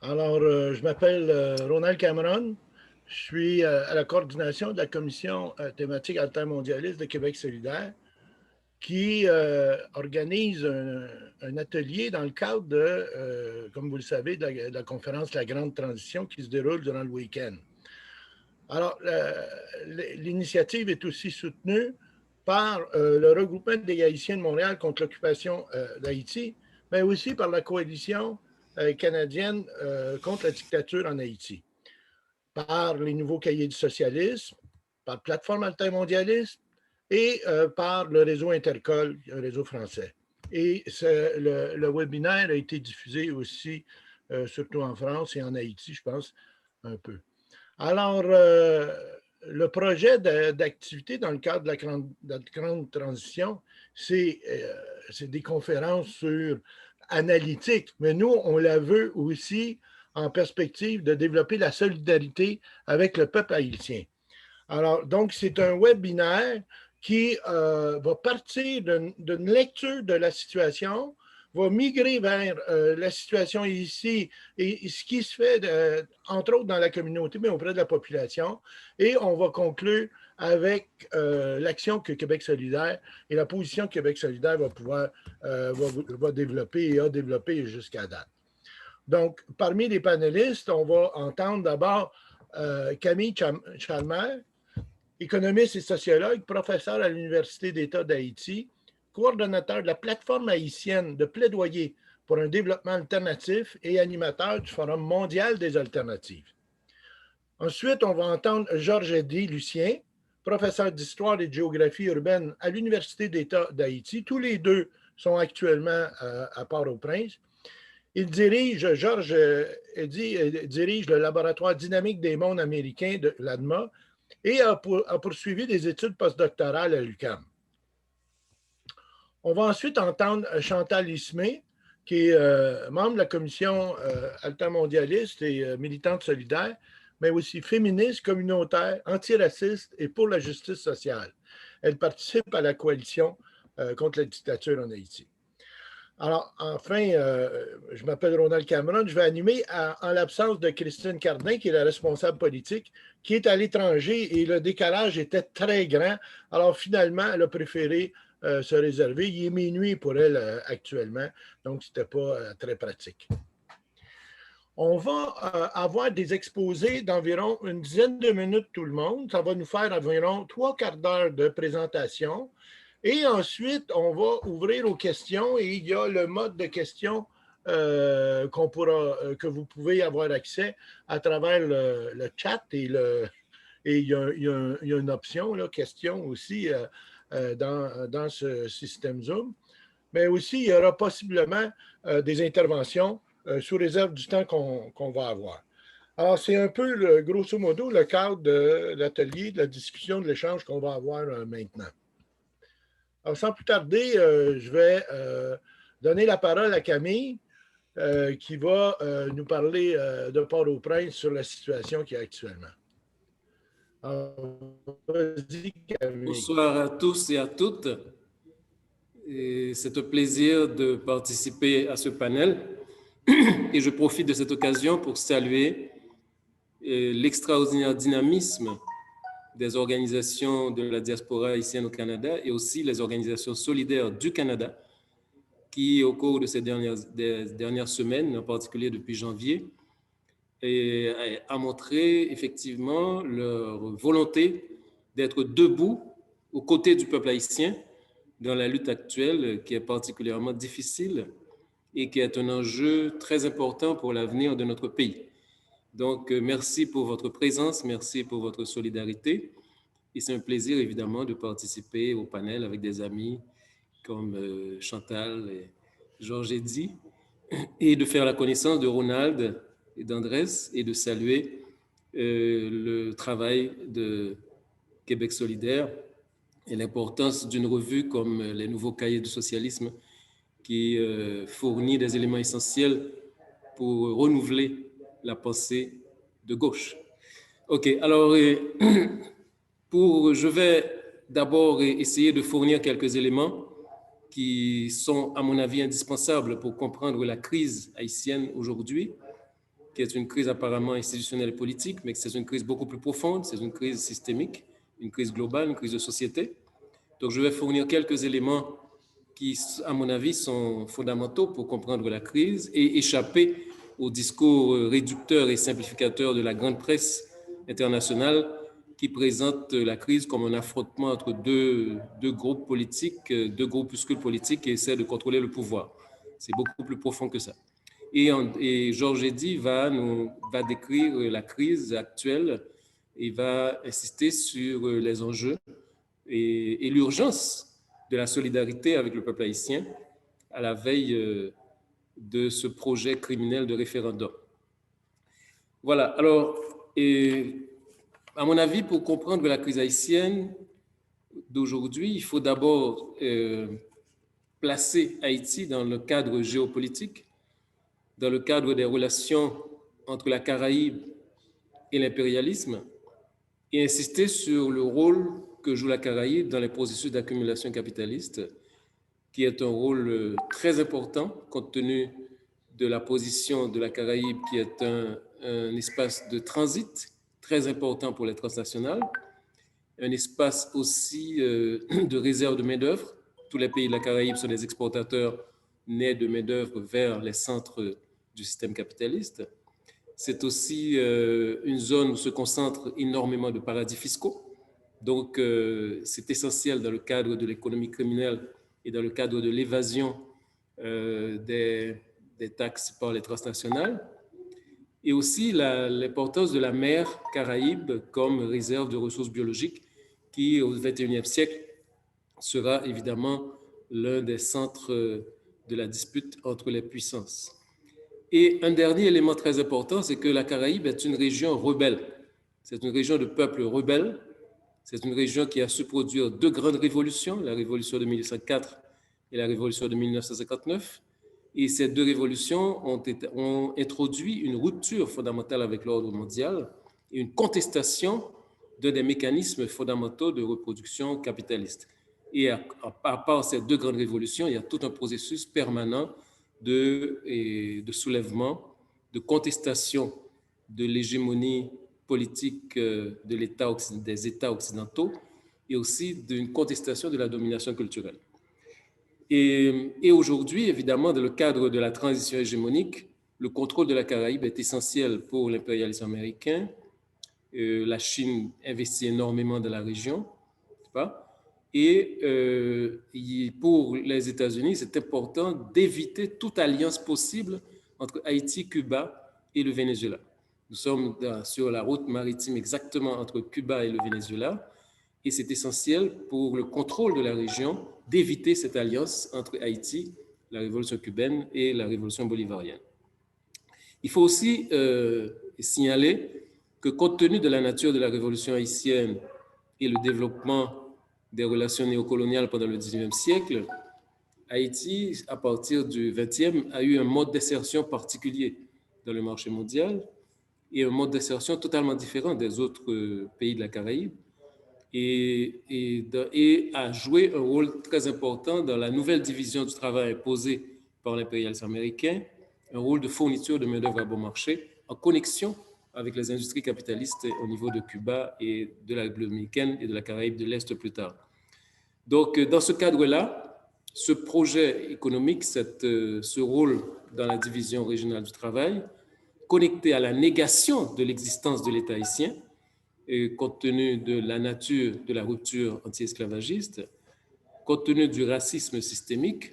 Alors, je m'appelle Ronald Cameron. Je suis à la coordination de la commission thématique altermondialiste de Québec solidaire qui organise un atelier dans le cadre de, comme vous le savez, de la conférence La Grande Transition qui se déroule durant le week-end. Alors, l'initiative est aussi soutenue par le regroupement des Haïtiens de Montréal contre l'occupation d'Haïti, mais aussi par la coalition canadienne contre la dictature en Haïti, par les nouveaux cahiers du socialisme, par Plateforme altermondialiste et par le réseau Intercol, un réseau français. Et le webinaire a été diffusé aussi, surtout en France et en Haïti, je pense, un peu. Alors, le projet d'activité dans le cadre de la grande transition, c'est des conférences sur analytique, mais nous, on la veut aussi en perspective de développer la solidarité avec le peuple haïtien. Alors, donc, c'est un webinaire qui va partir d'une lecture de la situation, va migrer vers la situation ici et ce qui se fait, entre autres, dans la communauté, mais auprès de la population. Et on va conclure avec l'action que Québec solidaire et la position que Québec solidaire va pouvoir va développer et a développé jusqu'à date. Donc, parmi les panélistes, on va entendre d'abord Camille Chalmer, économiste et sociologue, professeur à l'Université d'État d'Haïti, coordonnateur de la plateforme haïtienne de plaidoyer pour un développement alternatif et animateur du Forum mondial des alternatives. Ensuite, on va entendre Georges-Eddy Lucien, professeur d'histoire et de géographie urbaine à l'Université d'État d'Haïti. Tous les deux sont actuellement à Port-au-Prince. Georges-Eddy dirige le laboratoire dynamique des mondes américains de l'ADMA et a poursuivi des études postdoctorales à l'UQAM. On va ensuite entendre Chantal Ismé, qui est membre de la commission altermondialiste et militante solidaire, mais aussi féministe, communautaire, antiraciste et pour la justice sociale. Elle participe à la coalition contre la dictature en Haïti. Alors, enfin, je m'appelle Ronald Cameron. Je vais animer en l'absence de Christine Cardin, qui est la responsable politique, qui est à l'étranger et le décalage était très grand. Alors, finalement, elle a préféré se réserver. Il est minuit pour elle actuellement, donc ce n'était pas très pratique. On va avoir des exposés d'environ une dizaine de minutes tout le monde. Ça va nous faire environ 3/4 d'heure de présentation. Et ensuite, on va ouvrir aux questions et il y a le mode de questions que vous pouvez avoir accès à travers le chat et il y a une option, là, questions aussi dans ce système Zoom. Mais aussi, il y aura possiblement des interventions sous réserve du temps qu'on va avoir. Alors, c'est un peu, grosso modo, le cadre de l'atelier, de la discussion, de l'échange qu'on va avoir maintenant. Alors, sans plus tarder, je vais donner la parole à Camille, qui va nous parler de Port-au-Prince sur la situation qu'il y a actuellement. Alors, vas-y, Camille. Bonsoir à tous et à toutes. C'est un plaisir de participer à ce panel et je profite de cette occasion pour saluer l'extraordinaire dynamisme des organisations de la diaspora haïtienne au Canada et aussi les organisations solidaires du Canada qui, au cours de ces dernières semaines, en particulier depuis janvier, a montré effectivement leur volonté d'être debout aux côtés du peuple haïtien dans la lutte actuelle qui est particulièrement difficile et qui est un enjeu très important pour l'avenir de notre pays. Donc, merci pour votre présence, merci pour votre solidarité. Et c'est un plaisir, évidemment, de participer au panel avec des amis comme Chantal et Georges-Eddy et de faire la connaissance de Ronald et d'Andrés et de saluer le travail de Québec solidaire et l'importance d'une revue comme les nouveaux cahiers du socialisme qui fournit des éléments essentiels pour renouveler la pensée de gauche. OK, alors je vais d'abord essayer de fournir quelques éléments qui sont, à mon avis, indispensables pour comprendre la crise haïtienne aujourd'hui. qui est une crise apparemment institutionnelle et politique, mais que c'est une crise beaucoup plus profonde, c'est une crise systémique, une crise globale, une crise de société. Donc, je vais fournir quelques éléments qui, à mon avis, sont fondamentaux pour comprendre la crise et échapper au discours réducteur et simplificateur de la grande presse internationale qui présente la crise comme un affrontement entre deux groupes politiques, deux groupuscules politiques qui essaient de contrôler le pouvoir. C'est beaucoup plus profond que ça. Et Georges Eddy va décrire la crise actuelle et va insister sur les enjeux et l'urgence de la solidarité avec le peuple haïtien à la veille de ce projet criminel de référendum. Voilà, alors, à mon avis, pour comprendre la crise haïtienne d'aujourd'hui, il faut d'abord placer Haïti dans le cadre géopolitique, dans le cadre des relations entre la Caraïbe et l'impérialisme, et insister sur le rôle que joue la Caraïbe dans les processus d'accumulation capitaliste, qui est un rôle très important compte tenu de la position de la Caraïbe, qui est un espace de transit très important pour les transnationales, un espace aussi de réserve de main-d'œuvre. Tous les pays de la Caraïbe sont des exportateurs nés de main-d'œuvre vers les centres du système capitaliste. C'est aussi une zone où se concentrent énormément de paradis fiscaux. Donc, c'est essentiel dans le cadre de l'économie criminelle et dans le cadre de l'évasion des taxes par les transnationales. Et aussi l'importance de la mer Caraïbe comme réserve de ressources biologiques qui, au XXIe siècle, sera évidemment l'un des centres de la dispute entre les puissances. Et un dernier élément très important, c'est que la Caraïbe est une région rebelle. C'est une région de peuples rebelles. C'est une région qui a su produire deux grandes révolutions, la révolution de 1804 et la révolution de 1959. Et ces deux révolutions ont introduit une rupture fondamentale avec l'ordre mondial et une contestation d'un des mécanismes fondamentaux de reproduction capitaliste. Et à part ces deux grandes révolutions, il y a tout un processus permanent de soulèvement, de contestation de l'hégémonie politique des États occidentaux et aussi d'une contestation de la domination culturelle. Et aujourd'hui, évidemment, dans le cadre de la transition hégémonique, le contrôle de la Caraïbe est essentiel pour l'impérialisme américain. La Chine investit énormément dans la région, pas? Et pour les États-Unis, c'est important d'éviter toute alliance possible entre Haïti, Cuba et le Venezuela. Nous sommes sur la route maritime exactement entre Cuba et le Venezuela, et c'est essentiel pour le contrôle de la région d'éviter cette alliance entre Haïti, la révolution cubaine et la révolution bolivarienne. Il faut aussi signaler que compte tenu de la nature de la révolution haïtienne et le développement des relations néocoloniales pendant le XIXe siècle, Haïti, à partir du XXe, a eu un mode d'insertion particulier dans le marché mondial et un mode d'insertion totalement différent des autres pays de la Caraïbe et a joué un rôle très important dans la nouvelle division du travail imposée par l'impérialisme américain, un rôle de fourniture de main-d'œuvre à bon marché en connexion avec les industries capitalistes au niveau de Cuba et de la République dominicaine et de la Caraïbe de l'Est plus tard. Donc, dans ce cadre-là, ce projet économique, ce rôle dans la division régionale du travail, connecté à la négation de l'existence de l'État haïtien, et compte tenu de la nature de la rupture anti-esclavagiste, compte tenu du racisme systémique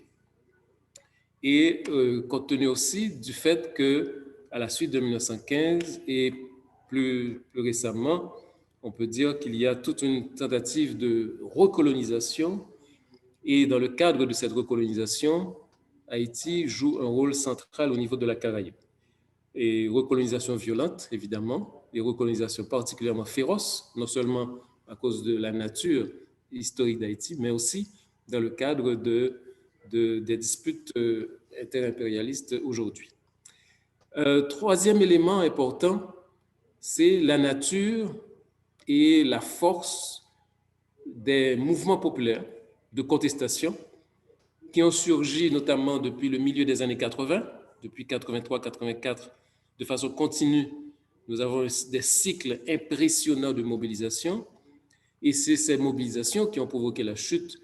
et compte tenu aussi du fait que, à la suite de 1915 et plus récemment, on peut dire qu'il y a toute une tentative de recolonisation et dans le cadre de cette recolonisation, Haïti joue un rôle central au niveau de la Caraïbe. Et recolonisation violente, évidemment, et recolonisation particulièrement féroce, non seulement à cause de la nature historique d'Haïti, mais aussi dans le cadre des disputes interimpérialistes aujourd'hui. Troisième élément important, c'est la nature et la force des mouvements populaires de contestation qui ont surgi notamment depuis le milieu des années 80, depuis 83-84, de façon continue. Nous avons des cycles impressionnants de mobilisation et c'est ces mobilisations qui ont provoqué la chute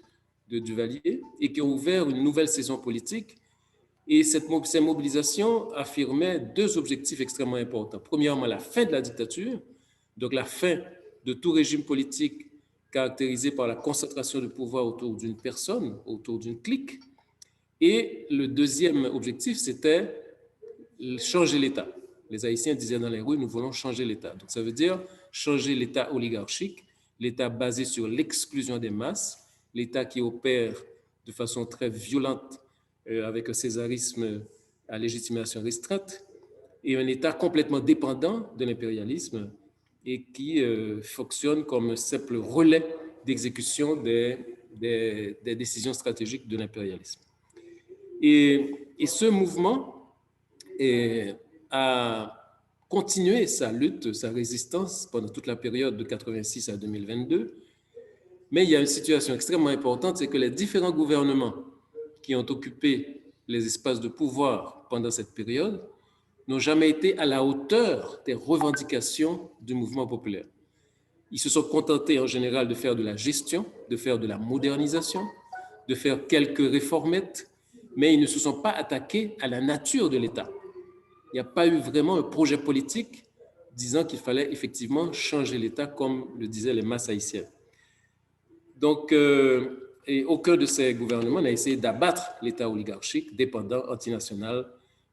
de Duvalier et qui ont ouvert une nouvelle saison politique. Et ces mobilisations affirmaient deux objectifs extrêmement importants. Premièrement, la fin de la dictature, donc la fin de tout régime politique caractérisé par la concentration de pouvoir autour d'une personne, autour d'une clique. Et le deuxième objectif, c'était changer l'État. Les Haïtiens disaient dans les rues, nous voulons changer l'État. Donc ça veut dire changer l'État oligarchique, l'État basé sur l'exclusion des masses, l'État qui opère de façon très violente avec un césarisme à légitimation restreinte, et un État complètement dépendant de l'impérialisme et qui fonctionne comme un simple relais d'exécution des décisions stratégiques de l'impérialisme. Et ce mouvement a continué sa lutte, sa résistance pendant toute la période de 86 à 2022, mais il y a une situation extrêmement importante, c'est que les différents gouvernements qui ont occupé les espaces de pouvoir pendant cette période n'ont jamais été à la hauteur des revendications du mouvement populaire. Ils se sont contentés en général de faire de la gestion, de faire de la modernisation, de faire quelques réformettes, mais ils ne se sont pas attaqués à la nature de l'État. Il n'y a pas eu vraiment un projet politique disant qu'il fallait effectivement changer l'État comme le disaient les masses haïtiennes. Donc, et aucun de ces gouvernements n'a essayé d'abattre l'État oligarchique, dépendant, antinational,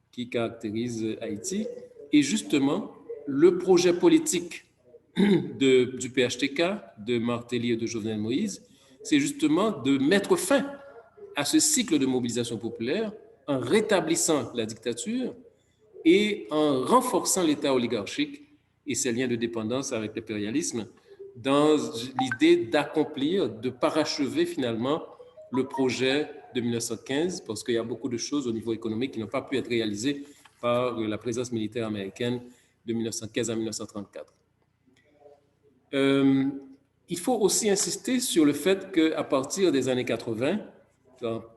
qui caractérise Haïti. Et justement, le projet politique du PHTK, de Martelly et de Jovenel Moïse, c'est justement de mettre fin à ce cycle de mobilisation populaire en rétablissant la dictature et en renforçant l'État oligarchique et ses liens de dépendance avec l'impérialisme dans l'idée d'accomplir, de parachever finalement le projet de 1915, parce qu'il y a beaucoup de choses au niveau économique qui n'ont pas pu être réalisées par la présence militaire américaine de 1915 à 1934. Il faut aussi insister sur le fait qu'à partir des années 80,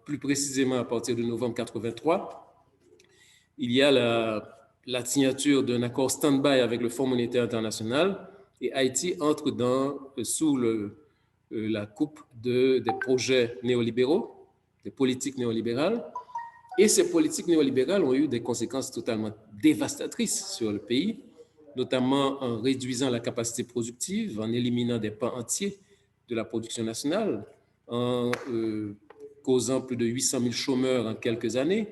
plus précisément à partir de novembre 83, il y a la signature d'un accord stand-by avec le Fonds monétaire international et Haïti entre sous la coupe des projets néolibéraux, des politiques néolibérales. Et ces politiques néolibérales ont eu des conséquences totalement dévastatrices sur le pays, notamment en réduisant la capacité productive, en éliminant des pans entiers de la production nationale, en causant plus de 800 000 chômeurs en quelques années,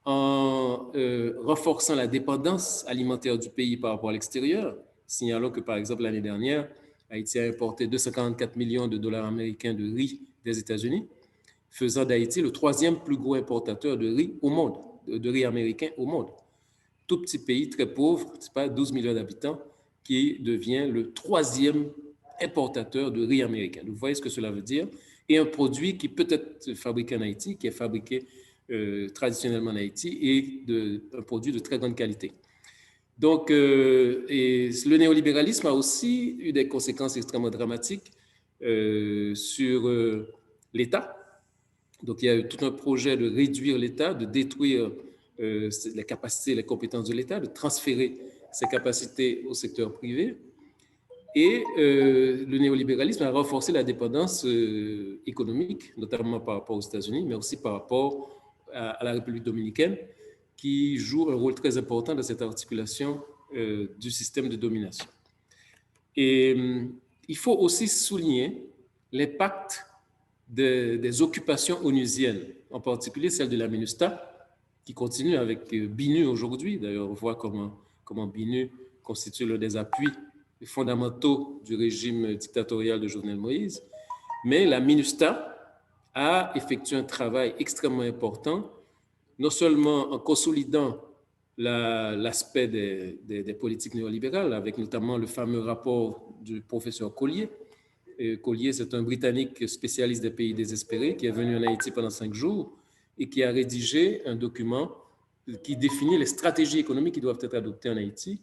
en renforçant la dépendance alimentaire du pays par rapport à l'extérieur. Signalons que, par exemple, l'année dernière, Haïti a importé 244 millions de dollars américains de riz des États-Unis, faisant d'Haïti le troisième plus gros importateur de riz au monde, de riz américain au monde. Tout petit pays très pauvre, c'est pas 12 millions d'habitants, qui devient le troisième importateur de riz américain. Vous voyez ce que cela veut dire? Et un produit qui peut être fabriqué en Haïti, qui est fabriqué traditionnellement en Haïti, et un produit de très grande qualité. Donc, et le néolibéralisme a aussi eu des conséquences extrêmement dramatiques sur l'État. Donc, il y a eu tout un projet de réduire l'État, de détruire les capacités et les compétences de l'État, de transférer ses capacités au secteur privé. Et le néolibéralisme a renforcé la dépendance économique, notamment par rapport aux États-Unis, mais aussi par rapport à la République dominicaine, qui joue un rôle très important dans cette articulation du système de domination. Et il faut aussi souligner l'impact des occupations onusiennes, en particulier celle de la MINUSTAH, qui continue avec BINU aujourd'hui. D'ailleurs, on voit comment BINU constitue l'un des appuis fondamentaux du régime dictatorial de Jovenel Moïse. Mais la MINUSTAH a effectué un travail extrêmement important, non seulement en consolidant l'aspect des politiques néolibérales, avec notamment le fameux rapport du professeur Collier. Collier, c'est un Britannique spécialiste des pays désespérés qui est venu en Haïti pendant 5 jours et qui a rédigé un document qui définit les stratégies économiques qui doivent être adoptées en Haïti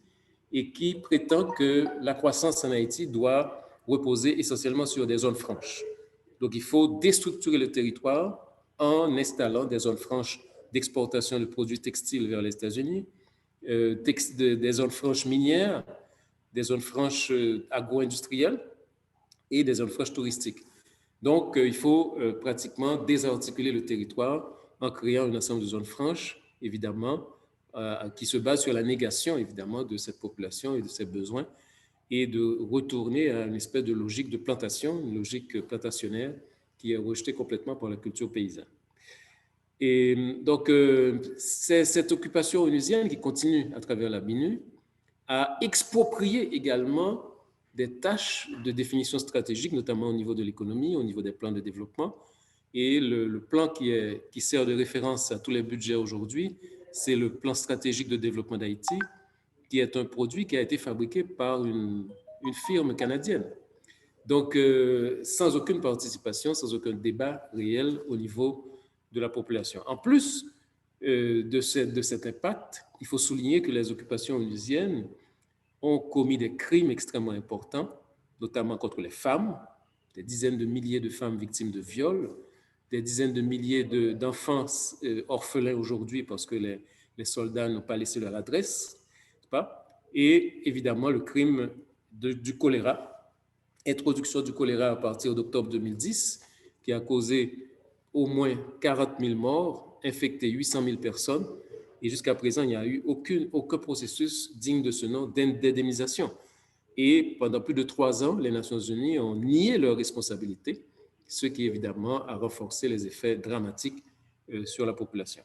et qui prétend que la croissance en Haïti doit reposer essentiellement sur des zones franches. Donc, il faut déstructurer le territoire en installant des zones franches d'exportation de produits textiles vers les États-Unis, des zones franches minières, des zones franches agro-industrielles et des zones franches touristiques. Donc, il faut pratiquement désarticuler le territoire en créant un ensemble de zones franches, évidemment, qui se basent sur la négation, évidemment, de cette population et de ses besoins, et de retourner à une espèce de logique de plantation, une logique plantationnaire qui est rejetée complètement par la culture paysanne. Et donc, c'est cette occupation onusienne qui continue à travers la MINU à exproprier également des tâches de définition stratégique, notamment au niveau de l'économie, au niveau des plans de développement. Et le plan qui sert de référence à tous les budgets aujourd'hui, c'est le plan stratégique de développement d'Haïti, qui est un produit qui a été fabriqué par une firme canadienne. Donc, sans aucune participation, sans aucun débat réel au niveau de la population. En plus de cet impact, il faut souligner que les occupations onusiennes ont commis des crimes extrêmement importants, notamment contre les femmes, des dizaines de milliers de femmes victimes de viols, des dizaines de milliers d'enfants orphelins aujourd'hui parce que les soldats n'ont pas laissé leur adresse, pas? Et évidemment le crime du choléra, introduction du choléra à partir d'octobre 2010, qui a causé au moins 40 000 morts, infecté 800 000 personnes, et jusqu'à présent, il n'y a eu aucun processus digne de ce nom d'indemnisation. Et pendant plus de 3 ans, les Nations Unies ont nié leurs responsabilités, ce qui évidemment a renforcé les effets dramatiques sur la population.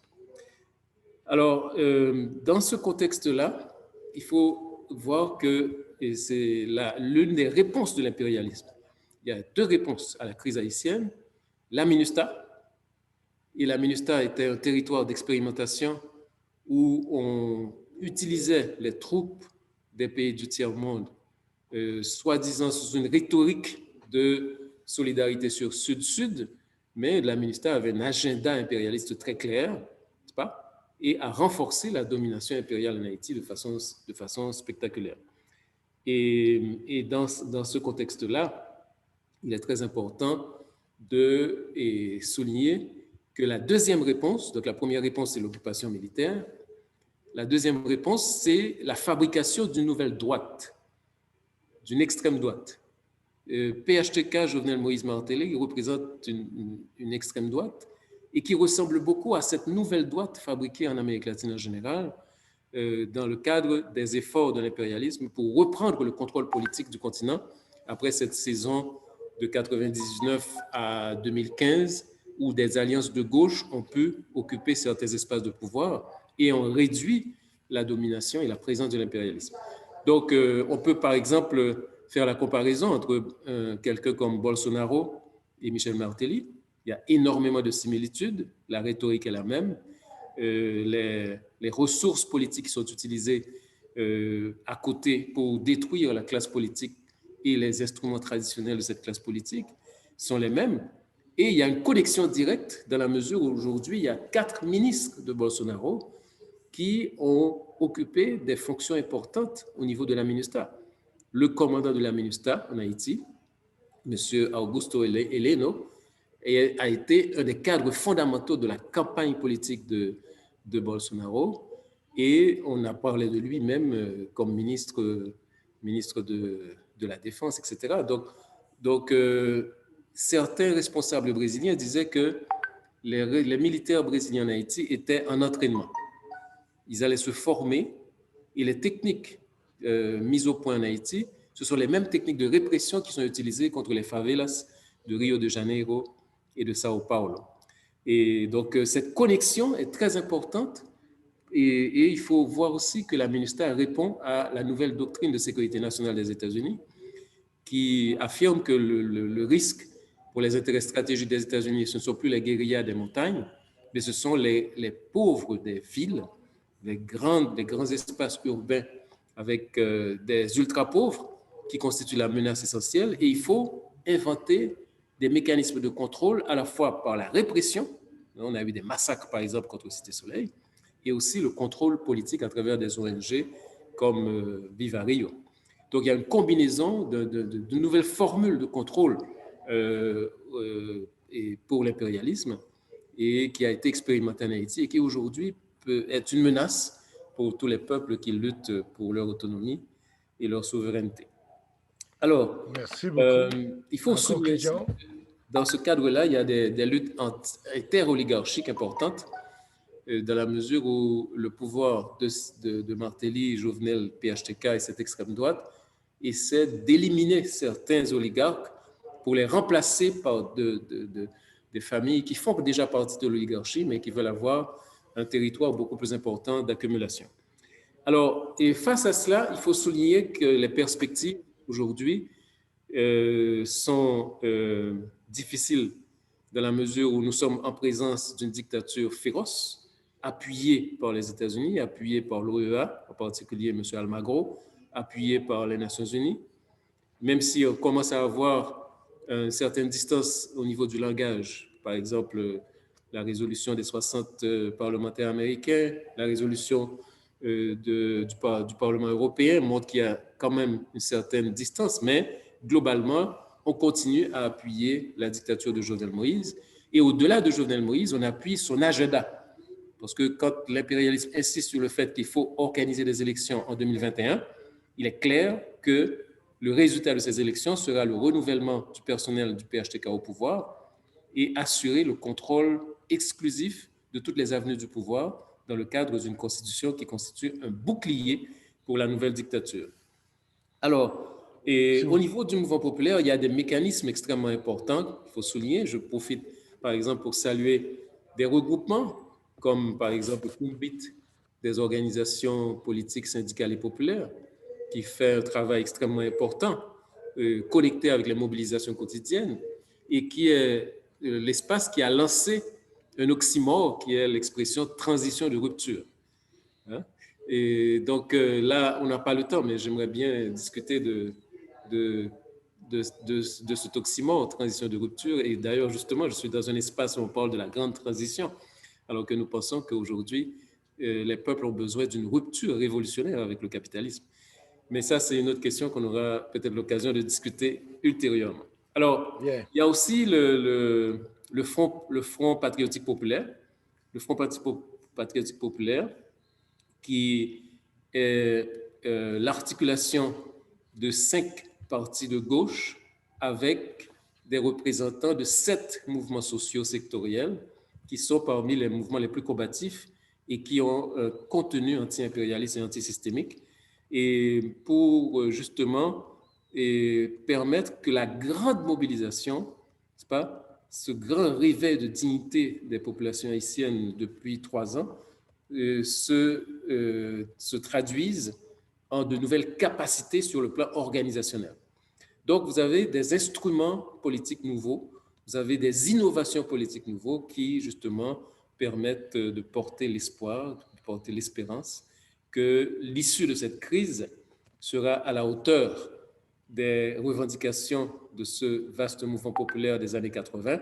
Alors, dans ce contexte-là, il faut voir que c'est l'une des réponses de l'impérialisme. Il y a 2 réponses à la crise haïtienne. La MINUSTAH, et la MINUSTAH était un territoire d'expérimentation où on utilisait les troupes des pays du tiers-monde, soi-disant sous une rhétorique de solidarité sur Sud-Sud, mais la MINUSTAH avait un agenda impérialiste très clair, n'est-ce pas, et a renforcé la domination impériale en Haïti de façon spectaculaire. Et dans ce contexte-là, il est très important de souligner que la deuxième réponse, donc la première réponse c'est l'occupation militaire, la deuxième réponse c'est la fabrication d'une nouvelle droite, d'une extrême droite. PHTK, Jovenel Moïse Martelly, il représente une extrême droite et qui ressemble beaucoup à cette nouvelle droite fabriquée en Amérique latine en général dans le cadre des efforts de l'impérialisme pour reprendre le contrôle politique du continent après cette saison de 1999 à 2015 où des alliances de gauche ont pu occuper certains espaces de pouvoir et ont réduit la domination et la présence de l'impérialisme. Donc, on peut par exemple faire la comparaison entre quelqu'un comme Bolsonaro et Michel Martelly. Il y a énormément de similitudes, la rhétorique est la même, les ressources politiques qui sont utilisées à côté pour détruire la classe politique et les instruments traditionnels de cette classe politique sont les mêmes. Et il y a une connexion directe dans la mesure où aujourd'hui, il y a 4 ministres de Bolsonaro qui ont occupé des fonctions importantes au niveau de la MINUSTAH. Le commandant de la MINUSTAH en Haïti, M. Augusto Heleno, a été un des cadres fondamentaux de la campagne politique de Bolsonaro et on a parlé de lui même comme ministre de la Défense, etc. Donc certains responsables brésiliens disaient que les militaires brésiliens en Haïti étaient en entraînement. Ils allaient se former et les techniques mises au point en Haïti, ce sont les mêmes techniques de répression qui sont utilisées contre les favelas de Rio de Janeiro et de Sao Paulo. Et donc, cette connexion est très importante et il faut voir aussi que la MINUSTAH répond à la nouvelle doctrine de sécurité nationale des États-Unis qui affirme que le risque pour les intérêts stratégiques des États-Unis, ce ne sont plus les guérillas des montagnes, mais ce sont les pauvres des villes, les grands espaces urbains avec des ultra-pauvres qui constituent la menace essentielle. Et il faut inventer des mécanismes de contrôle à la fois par la répression, on a eu des massacres par exemple contre Cité Soleil, et aussi le contrôle politique à travers des ONG comme Viva Rio. Donc il y a une combinaison de nouvelles formules de contrôle et pour l'impérialisme et qui a été expérimentée en Haïti et qui aujourd'hui peut être une menace pour tous les peuples qui luttent pour leur autonomie et leur souveraineté. Alors, merci beaucoup. Il faut En souligner conclusion, dans ce cadre-là, il y a des luttes interoligarchiques importantes dans la mesure où le pouvoir de Martelly, Jovenel, PHTK et cette extrême droite essaie d'éliminer certains oligarques pour les remplacer par des familles qui font déjà partie de l'oligarchie, mais qui veulent avoir un territoire beaucoup plus important d'accumulation. Alors, et face à cela, il faut souligner que les perspectives aujourd'hui sont difficiles dans la mesure où nous sommes en présence d'une dictature féroce, appuyée par les États-Unis, appuyée par l'OEA, en particulier M. Almagro, appuyée par les Nations Unies, même si on commence à avoir une certaine distance au niveau du langage. Par exemple, la résolution des 60 parlementaires américains, la résolution du Parlement européen montre qu'il y a quand même une certaine distance, mais globalement, on continue à appuyer la dictature de Jovenel Moïse. Et au-delà de Jovenel Moïse, on appuie son agenda. Parce que quand l'impérialisme insiste sur le fait qu'il faut organiser des élections en 2021, il est clair que le résultat de ces élections sera le renouvellement du personnel du PHTK au pouvoir et assurer le contrôle exclusif de toutes les avenues du pouvoir dans le cadre d'une constitution qui constitue un bouclier pour la nouvelle dictature. Alors, et au niveau du mouvement populaire, il y a des mécanismes extrêmement importants, il faut souligner. Je profite, par exemple, pour saluer des regroupements, comme par exemple le COUMBIT, des organisations politiques, syndicales et populaires, qui fait un travail extrêmement important, connecté avec les mobilisations quotidiennes, et qui est l'espace qui a lancé un oxymore, qui est l'expression transition de rupture. Hein? Et donc là, on n'a pas le temps, mais j'aimerais bien discuter de cet oxymore, transition de rupture. Et d'ailleurs, justement, je suis dans un espace où on parle de la grande transition, alors que nous pensons qu'aujourd'hui, les peuples ont besoin d'une rupture révolutionnaire avec le capitalisme. Mais ça, c'est une autre question qu'on aura peut-être l'occasion de discuter ultérieurement. Alors, il y a aussi le Front patriotique populaire, le Front patriotique populaire, qui est l'articulation de 5 partis de gauche avec des représentants de 7 mouvements sociaux sectoriels qui sont parmi les mouvements les plus combatifs et qui ont un contenu anti-impérialiste et antisystémique, et pour justement permettre que la grande mobilisation, c'est pas, ce grand réveil de dignité des populations haïtiennes depuis 3 ans, se traduisent en de nouvelles capacités sur le plan organisationnel. Donc, vous avez des instruments politiques nouveaux, vous avez des innovations politiques nouveaux qui, justement, permettent de porter l'espoir, de porter l'espérance que l'issue de cette crise sera à la hauteur des revendications de ce vaste mouvement populaire des années 80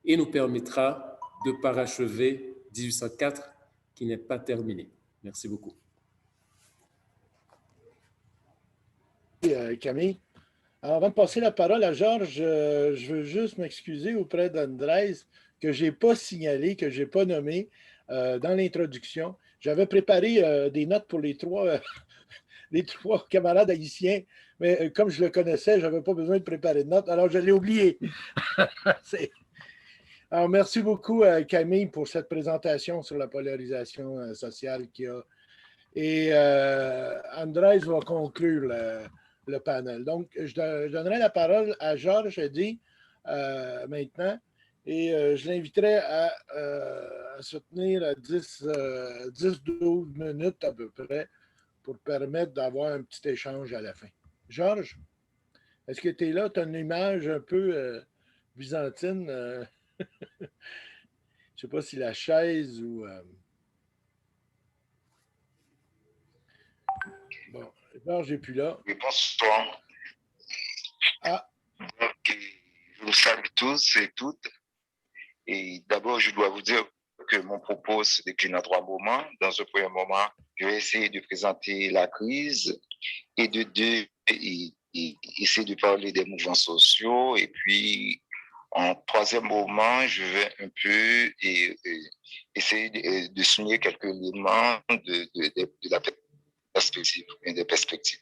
et nous permettra de parachever 1804 qui n'est pas terminé. Merci beaucoup. Camille. Alors, avant de passer la parole à Georges, je veux juste m'excuser auprès d'Andrés que je n'ai pas signalé, que je n'ai pas nommé dans l'introduction. J'avais préparé des notes pour les trois camarades haïtiens, mais comme je le connaissais, je n'avais pas besoin de préparer de notes, alors je l'ai oublié. Alors, merci beaucoup, Camille, pour cette présentation sur la polarisation sociale qu'il y a. Et Andrés va conclure le panel. Donc, je donnerai la parole à Georges Eddy maintenant et je l'inviterai à se tenir à 10-12 minutes à peu près pour permettre d'avoir un petit échange à la fin. Georges, est-ce que tu es là? Tu as une image un peu byzantine. Je ne sais pas si la chaise ou... Bon, Georges n'est plus là. Oui, bonsoir. Ah. Donc, je vous salue tous et toutes. Et d'abord, je dois vous dire que mon propos se décline en 3 moments. Dans un premier moment, je vais essayer de présenter la crise et essayer de parler des mouvements sociaux et puis En troisième moment, je vais un peu essayer de souligner quelques éléments de la perspective, des perspectives.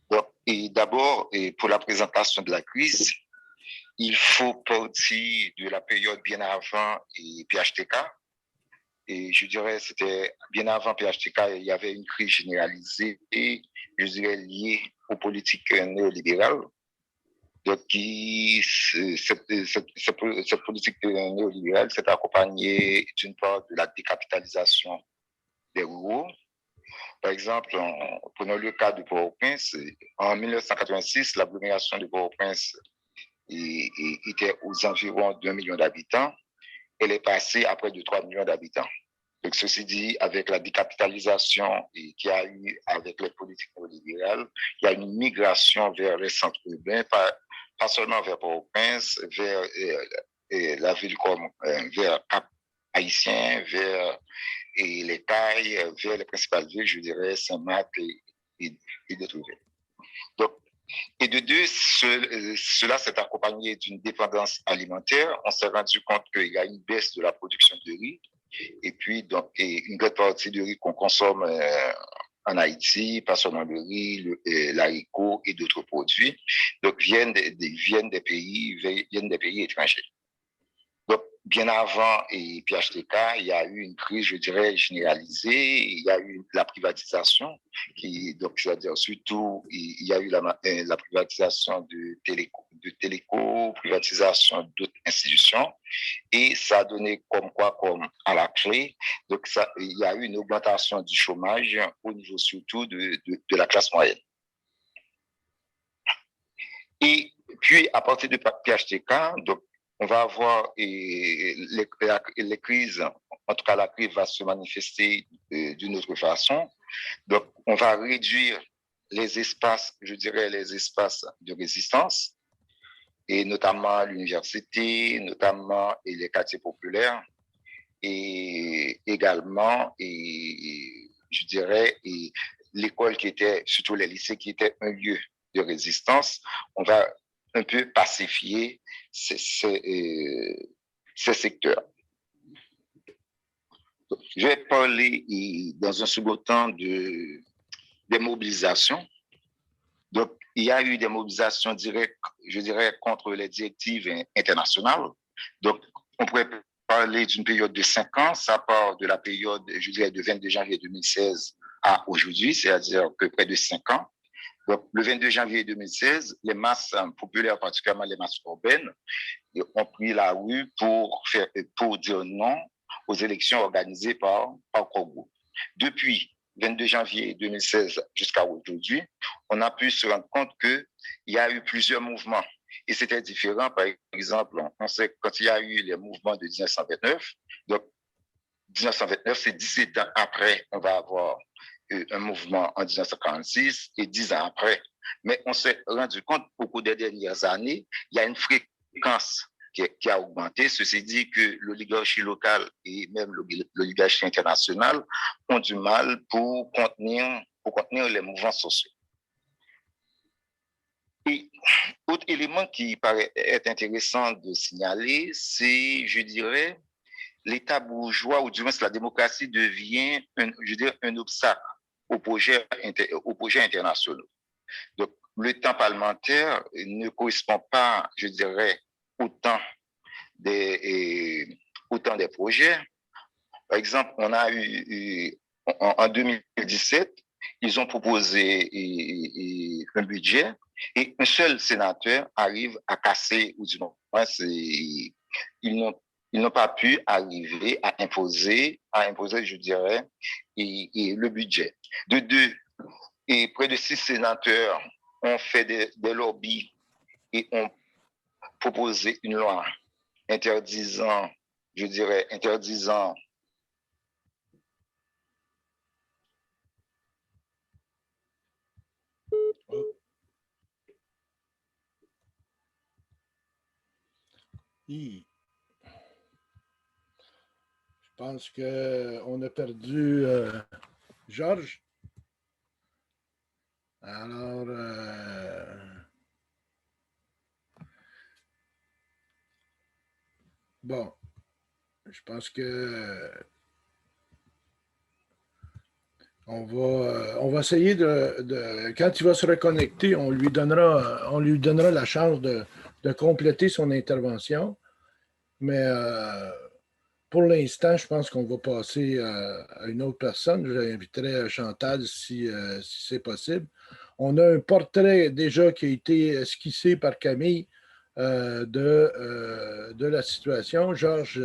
Donc, et d'abord, pour la présentation de la crise, il faut partir de la période bien avant PHTK. Et je dirais, c'était bien avant PHTK, il y avait une crise généralisée, je dirais, liée aux politiques néolibérales. Donc, cette politique néolibérale s'est accompagnée d'une part de la décapitalisation des ruraux. Par exemple, prenons le cas de Port-au-Prince. En 1986, l'agglomération de Port-au-Prince était aux environs d'1 million d'habitants. Elle est passée à près de 3 millions d'habitants. Donc, ceci dit, avec la décapitalisation qu'il y a eu avec les politiques néolibérales, il y a une migration vers les centres urbains, pas seulement vers Port-au-Prince, vers la ville comme vers Cap-Haïtien, vers les Cayes, vers les principales villes, je dirais Saint-Marc et d'autres villes. Donc, et de deux, cela s'est accompagné d'une dépendance alimentaire. On s'est rendu compte qu'il y a une baisse de la production de riz. Et puis, donc, une grande partie du riz qu'on consomme en Haïti, pas seulement le riz, l'haricot et d'autres produits, donc viennent des pays étrangers. Donc, bien avant PHTK, il y a eu une crise, je dirais, généralisée. Il y a eu la privatisation, donc, c'est-à-dire surtout, il y a eu la privatisation de Téléco, privatisation d'autres institutions, et ça a donné comme à la clé, donc il y a eu une augmentation du chômage au niveau surtout de la classe moyenne. Et puis, à partir de PHTK, donc, on va avoir les crises, en tout cas la crise va se manifester d'une autre façon. Donc, on va réduire les espaces, je dirais les espaces de résistance, et notamment l'université, notamment les quartiers populaires, et également, je dirais, l'école qui était, surtout les lycées qui étaient un lieu de résistance. On va un peu pacifier ces secteurs. Je vais parler dans un second temps des mobilisations. Donc, il y a eu des mobilisations directes, je dirais, contre les directives internationales. Donc, on pourrait parler d'une période de 5 ans. Ça part de la période, je dirais, de 22 janvier 2016 à aujourd'hui, c'est-à-dire que près de 5 ans. Donc, le 22 janvier 2016, les masses populaires, particulièrement les masses urbaines, ont pris la rue pour dire non aux élections organisées par Congo. Depuis 22 janvier 2016 jusqu'à aujourd'hui, on a pu se rendre compte qu'il y a eu plusieurs mouvements. Et c'était différent, par exemple, on sait quand il y a eu les mouvements de 1929, donc 1929, c'est 17 ans après, on va avoir un mouvement en 1946 et 10 ans après. Mais on s'est rendu compte au cours des dernières années, il y a une fréquence qui a augmenté. Ceci dit que l'oligarchie locale et même l'oligarchie internationale ont du mal pour contenir les mouvements sociaux. Et autre élément qui paraît être intéressant de signaler, c'est, je dirais, l'État bourgeois, ou du moins la démocratie devient, un obstacle aux projets internationaux. Donc, le temps parlementaire ne correspond pas, je dirais, au temps des projets. Par exemple, on a eu en 2017, ils ont proposé un budget et un seul sénateur arrive à casser, ou du moins, ils n'ont pas pu arriver à imposer, je dirais, le budget. De deux, et près de 6 sénateurs ont fait des lobbies et ont proposé une loi interdisant, je dirais, Je pense qu'on a perdu Georges. Alors, Bon, je pense que on va essayer quand il va se reconnecter, on lui donnera la chance de compléter son intervention. Mais pour l'instant, je pense qu'on va passer à une autre personne. J'inviterai Chantal si c'est possible. On a un portrait déjà qui a été esquissé par Camille de la situation. Georges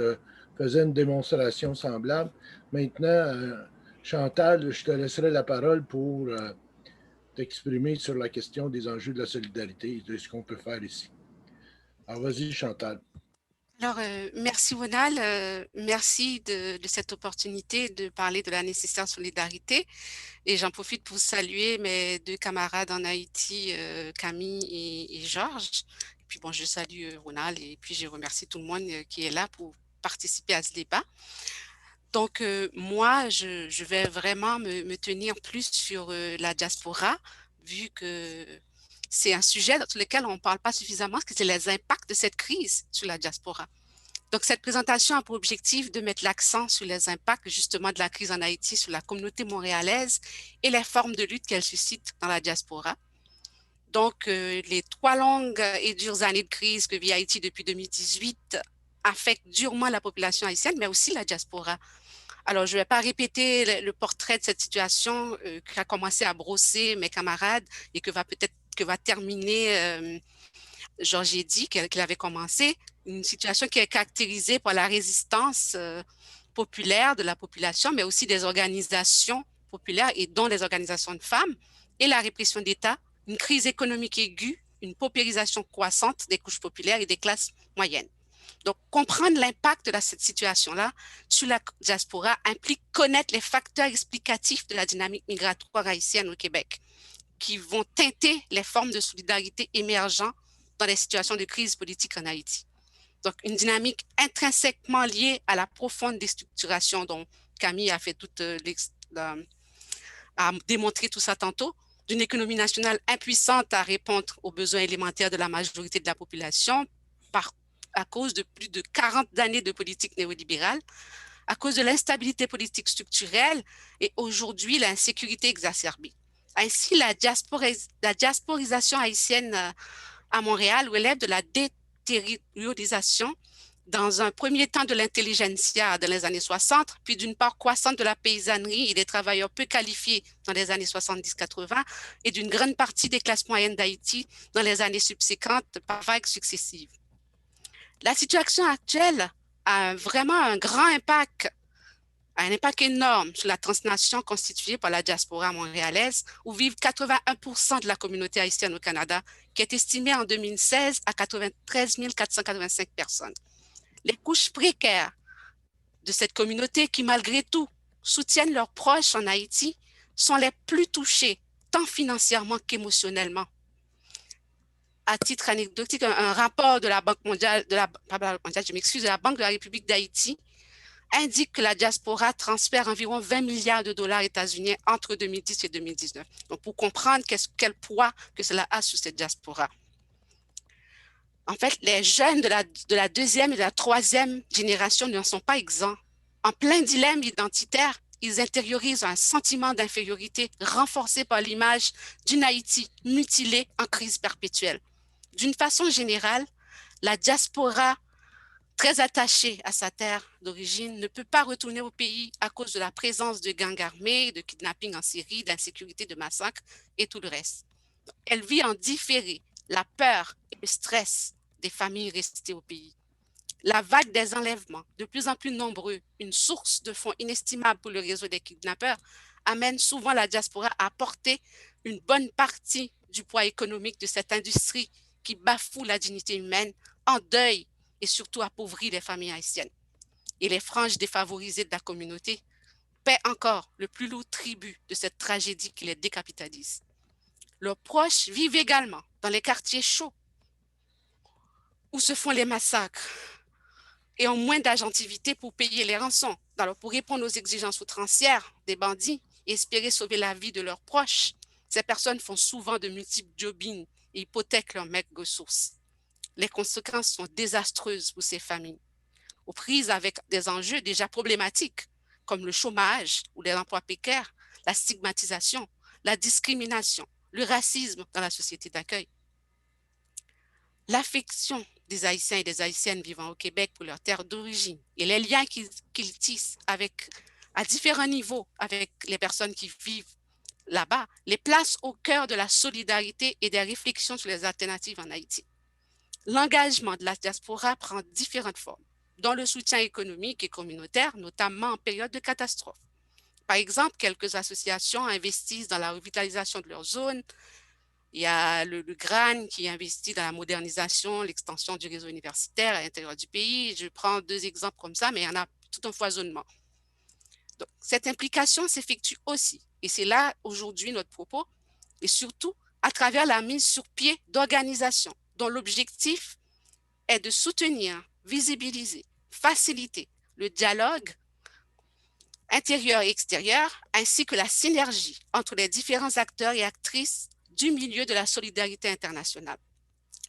faisait une démonstration semblable. Maintenant, Chantal, je te laisserai la parole pour t'exprimer sur la question des enjeux de la solidarité et de ce qu'on peut faire ici. Alors, vas-y, Chantal. Alors, merci Ronald, merci de cette opportunité de parler de la nécessaire solidarité. Et j'en profite pour saluer mes deux camarades en Haïti, Camille et Georges. Et puis bon, je salue Ronald et puis je remercie tout le monde qui est là pour participer à ce débat. Donc, moi, je vais vraiment me tenir plus sur la diaspora, vu que c'est un sujet sur lequel on ne parle pas suffisamment, parce que c'est les impacts de cette crise sur la diaspora. Donc, cette présentation a pour objectif de mettre l'accent sur les impacts justement de la crise en Haïti sur la communauté montréalaise et les formes de lutte qu'elle suscite dans la diaspora. Donc, les 3 longues et dures années de crise que vit Haïti depuis 2018 affectent durement la population haïtienne, mais aussi la diaspora. Alors, je ne vais pas répéter le portrait de cette situation qu'a commencé à brosser mes camarades et que va terminer Georges dit qu'il avait commencé, une situation qui est caractérisée par la résistance populaire de la population, mais aussi des organisations populaires et dont les organisations de femmes, et la répression d'État, une crise économique aiguë, une paupérisation croissante des couches populaires et des classes moyennes. Donc, comprendre l'impact de cette situation-là sur la diaspora implique connaître les facteurs explicatifs de la dynamique migratoire haïtienne au Québec, qui vont teinter les formes de solidarité émergentes dans les situations de crise politique en Haïti. Donc, une dynamique intrinsèquement liée à la profonde déstructuration dont Camille a fait a démontré tout ça tantôt, d'une économie nationale impuissante à répondre aux besoins élémentaires de la majorité de la population à cause de plus de 40 années de politique néolibérale, à cause de l'instabilité politique structurelle et aujourd'hui l'insécurité exacerbée. Ainsi, la diasporisation haïtienne à Montréal relève de la détériorisation dans un premier temps de l'intelligentsia dans les années 60, puis d'une part croissante de la paysannerie et des travailleurs peu qualifiés dans les années 70-80 et d'une grande partie des classes moyennes d'Haïti dans les années subséquentes par vagues successives. La situation actuelle a vraiment un impact énorme sur la transnation constituée par la diaspora montréalaise, où vivent 81% de la communauté haïtienne au Canada, qui est estimée en 2016 à 93 485 personnes. Les couches précaires de cette communauté qui, malgré tout, soutiennent leurs proches en Haïti, sont les plus touchées, tant financièrement qu'émotionnellement. À titre anecdotique, un rapport de la Banque mondiale, de la Banque de la République d'Haïti, indique que la diaspora transfère environ 20 milliards de dollars états-uniens entre 2010 et 2019. Donc, pour comprendre quel poids que cela a sur cette diaspora. En fait, les jeunes de la deuxième et de la troisième génération n'en sont pas exempts. En plein dilemme identitaire, ils intériorisent un sentiment d'infériorité renforcé par l'image d'une Haïti mutilée en crise perpétuelle. D'une façon générale, la diaspora, très attachée à sa terre d'origine, ne peut pas retourner au pays à cause de la présence de gangs armés, de kidnapping en série, d'insécurité, de massacres et tout le reste. Elle vit en différé la peur et le stress des familles restées au pays. La vague des enlèvements, de plus en plus nombreux, une source de fonds inestimable pour le réseau des kidnappeurs, amène souvent la diaspora à porter une bonne partie du poids économique de cette industrie qui bafoue la dignité humaine, endeuille et surtout appauvrit les familles haïtiennes. Et les franges défavorisées de la communauté paient encore le plus lourd tribut de cette tragédie qui les décapitalise. Leurs proches vivent également dans les quartiers chauds où se font les massacres et ont moins d'agentivité pour payer les rançons, pour répondre aux exigences outrancières des bandits et espérer sauver la vie de leurs proches. Ces personnes font souvent de multiples jobbing et hypothèquent leurs maigres ressources. Les conséquences sont désastreuses pour ces familles. aux prises avec des enjeux déjà problématiques, comme le chômage ou les emplois précaires, la stigmatisation, la discrimination, le racisme dans la société d'accueil. L'affection des Haïtiens et des Haïtiennes vivant au Québec pour leur terre d'origine et les liens qu'ils tissent à différents niveaux avec les personnes qui vivent là-bas, les place au cœur de la solidarité et des réflexions sur les alternatives en Haïti. L'engagement de la diaspora prend différentes formes, dont le soutien économique et communautaire, notamment en période de catastrophe. Par exemple, quelques associations investissent dans la revitalisation de leur zone. Il y a le GRAN qui investit dans la modernisation, l'extension du réseau universitaire à l'intérieur du pays. Je prends 2 exemples comme ça, mais il y en a tout un foisonnement. Donc, cette implication s'effectue aussi, et c'est là aujourd'hui notre propos, et surtout à travers la mise sur pied d'organisations dont l'objectif est de soutenir, visibiliser, faciliter le dialogue intérieur et extérieur, ainsi que la synergie entre les différents acteurs et actrices du milieu de la solidarité internationale.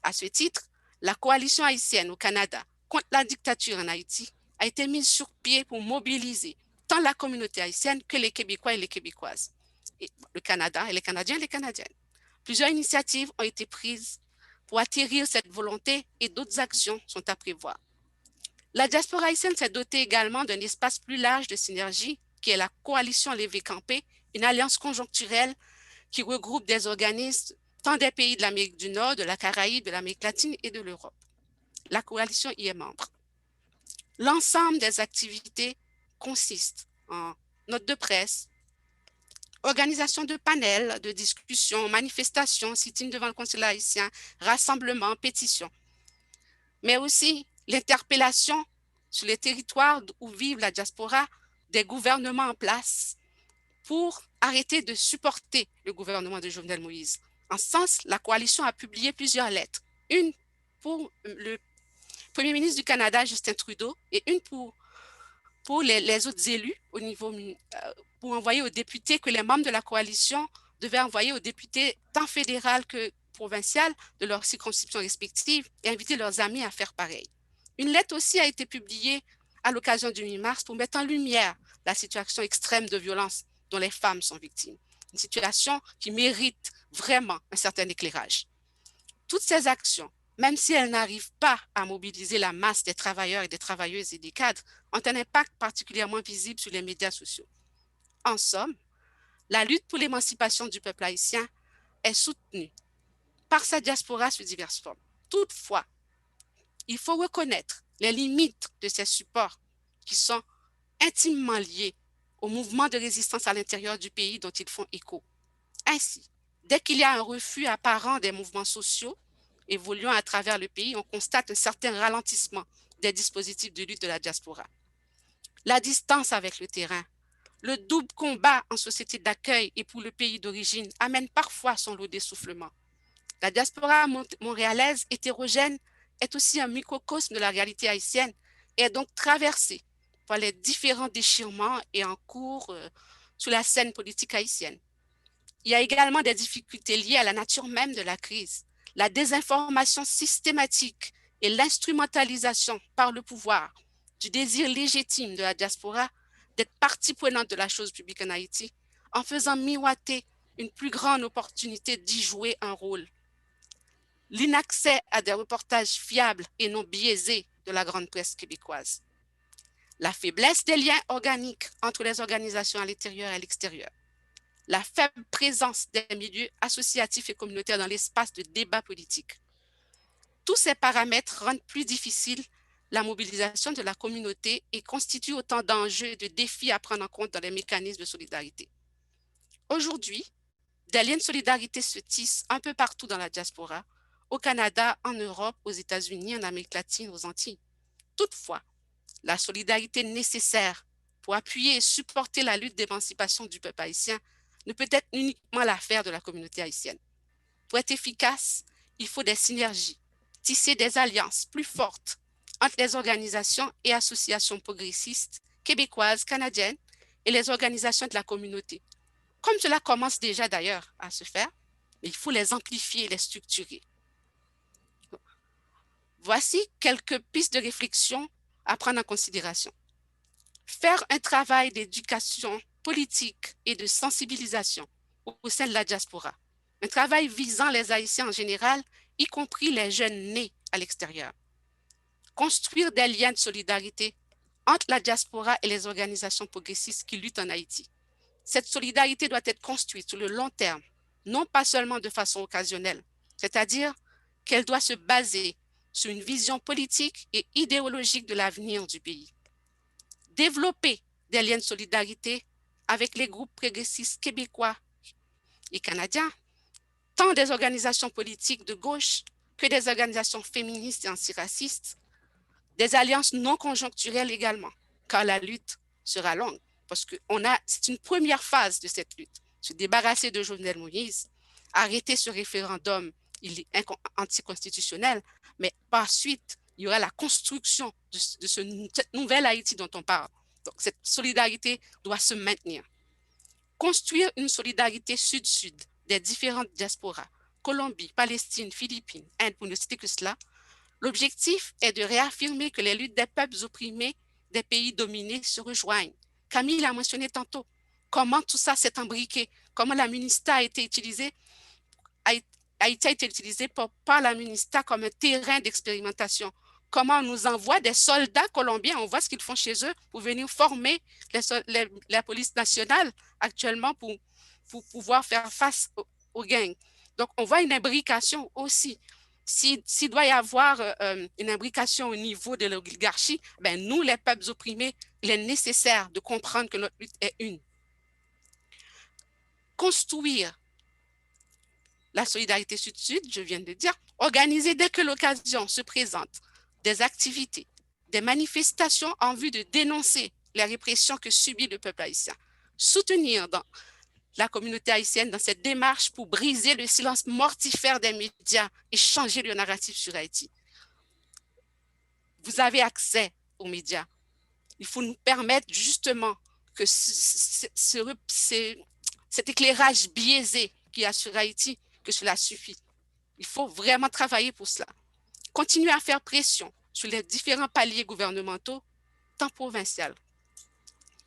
À ce titre, la coalition haïtienne au Canada contre la dictature en Haïti a été mise sur pied pour mobiliser tant la communauté haïtienne que les Québécois et les Québécoises, et le Canada et les Canadiens et les Canadiennes. Plusieurs initiatives ont été prises pour atterrir cette volonté et d'autres actions sont à prévoir. La diaspora haïtienne s'est dotée également d'un espace plus large de synergie qui est la coalition Levé Campé, une alliance conjoncturelle qui regroupe des organismes tant des pays de l'Amérique du Nord, de la Caraïbe, de l'Amérique latine et de l'Europe. La coalition y est membre. L'ensemble des activités consiste en notes de presse, organisation de panels, de discussions, manifestations, sit-in devant le consulat haïtien, rassemblements, pétitions, mais aussi l'interpellation sur les territoires où vivent la diaspora des gouvernements en place pour arrêter de supporter le gouvernement de Jovenel Moïse. En ce sens, la coalition a publié plusieurs lettres, une pour le Premier ministre du Canada, Justin Trudeau, et une pour les autres élus au niveau, pour envoyer aux députés que les membres de la coalition devaient envoyer aux députés tant fédéral que provincial de leurs circonscriptions respectives et inviter leurs amis à faire pareil. Une lettre aussi a été publiée à l'occasion du 8 mars pour mettre en lumière la situation extrême de violence dont les femmes sont victimes. Une situation qui mérite vraiment un certain éclairage. Toutes ces actions, même si elles n'arrivent pas à mobiliser la masse des travailleurs et des travailleuses et des cadres, ont un impact particulièrement visible sur les médias sociaux. En somme, la lutte pour l'émancipation du peuple haïtien est soutenue par sa diaspora sous diverses formes. Toutefois, il faut reconnaître les limites de ces supports qui sont intimement liés au mouvement de résistance à l'intérieur du pays dont ils font écho. Ainsi, dès qu'il y a un refus apparent des mouvements sociaux évoluant à travers le pays, on constate un certain ralentissement des dispositifs de lutte de la diaspora. La distance avec le terrain, le double combat en société d'accueil et pour le pays d'origine amène parfois son lot d'essoufflement. La diaspora montréalaise hétérogène est aussi un microcosme de la réalité haïtienne et est donc traversée par les différents déchirements et en cours sur la scène politique haïtienne. Il y a également des difficultés liées à la nature même de la crise, la désinformation systématique et l'instrumentalisation par le pouvoir du désir légitime de la diaspora d'être partie prenante de la chose publique en Haïti en faisant miroiter une plus grande opportunité d'y jouer un rôle. L'inaccès à des reportages fiables et non biaisés de la grande presse québécoise. La faiblesse des liens organiques entre les organisations à l'intérieur et à l'extérieur. La faible présence des milieux associatifs et communautaires dans l'espace de débat politique. Tous ces paramètres rendent plus difficile la mobilisation de la communauté et constituent autant d'enjeux et de défis à prendre en compte dans les mécanismes de solidarité. Aujourd'hui, des liens de solidarité se tissent un peu partout dans la diaspora, au Canada, en Europe, aux États-Unis, en Amérique latine, aux Antilles. Toutefois, la solidarité nécessaire pour appuyer et supporter la lutte d'émancipation du peuple haïtien ne peut être uniquement l'affaire de la communauté haïtienne. Pour être efficace, il faut des synergies, tisser des alliances plus fortes entre les organisations et associations progressistes, québécoises, canadiennes et les organisations de la communauté. Comme cela commence déjà d'ailleurs à se faire, mais il faut les amplifier et les structurer. Voici quelques pistes de réflexion à prendre en considération. Faire un travail d'éducation politique et de sensibilisation au sein de la diaspora. Un travail visant les Haïtiens en général, y compris les jeunes nés à l'extérieur. Construire des liens de solidarité entre la diaspora et les organisations progressistes qui luttent en Haïti. Cette solidarité doit être construite sur le long terme, non pas seulement de façon occasionnelle, c'est-à-dire qu'elle doit se baser sur une vision politique et idéologique de l'avenir du pays. Développer des liens de solidarité avec les groupes progressistes québécois et canadiens, tant des organisations politiques de gauche que des organisations féministes et antiracistes, des alliances non conjoncturelles également, car la lutte sera longue, parce que c'est une première phase de cette lutte, se débarrasser de Jovenel Moïse, arrêter ce référendum anticonstitutionnel, mais par suite, il y aura la construction de cette nouvelle Haïti dont on parle. Donc, cette solidarité doit se maintenir. Construire une solidarité sud-sud des différentes diasporas, Colombie, Palestine, Philippines, Inde, pour ne citer que cela. L'objectif est de réaffirmer que les luttes des peuples opprimés des pays dominés se rejoignent. Camille l'a mentionné tantôt. Comment tout ça s'est imbriqué, comment la MINUSTAH a été utilisée, Haïti a été utilisé par la MINUSTAH comme un terrain d'expérimentation. Comment on nous envoie des soldats colombiens, on voit ce qu'ils font chez eux pour venir former la police nationale actuellement pour pouvoir faire face aux gangs. Donc, on voit une imbrication aussi. S'il doit y avoir une imbrication au niveau de l'oligarchie, ben nous, les peuples opprimés, il est nécessaire de comprendre que notre lutte est une. Construire la solidarité sud-sud, je viens de dire, organiser dès que l'occasion se présente des activités, des manifestations en vue de dénoncer les répressions que subit le peuple haïtien. Soutenir la communauté haïtienne dans cette démarche pour briser le silence mortifère des médias et changer le narratif sur Haïti. Vous avez accès aux médias. Il faut nous permettre justement que cet éclairage biaisé qu'il y a sur Haïti, que cela suffit. Il faut vraiment travailler pour cela. Continuer à faire pression sur les différents paliers gouvernementaux, tant provincial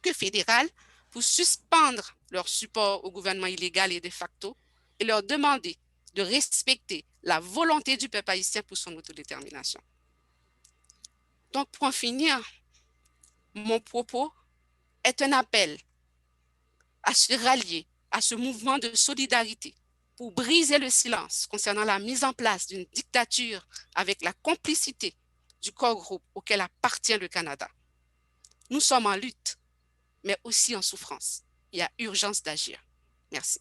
que fédéral, pour suspendre leur support au gouvernement illégal et de facto et leur demander de respecter la volonté du peuple haïtien pour son autodétermination. Donc, pour en finir, mon propos est un appel à se rallier à ce mouvement de solidarité pour briser le silence concernant la mise en place d'une dictature avec la complicité du corps groupe auquel appartient le Canada. Nous sommes en lutte, mais aussi en souffrance. Il y a urgence d'agir. Merci.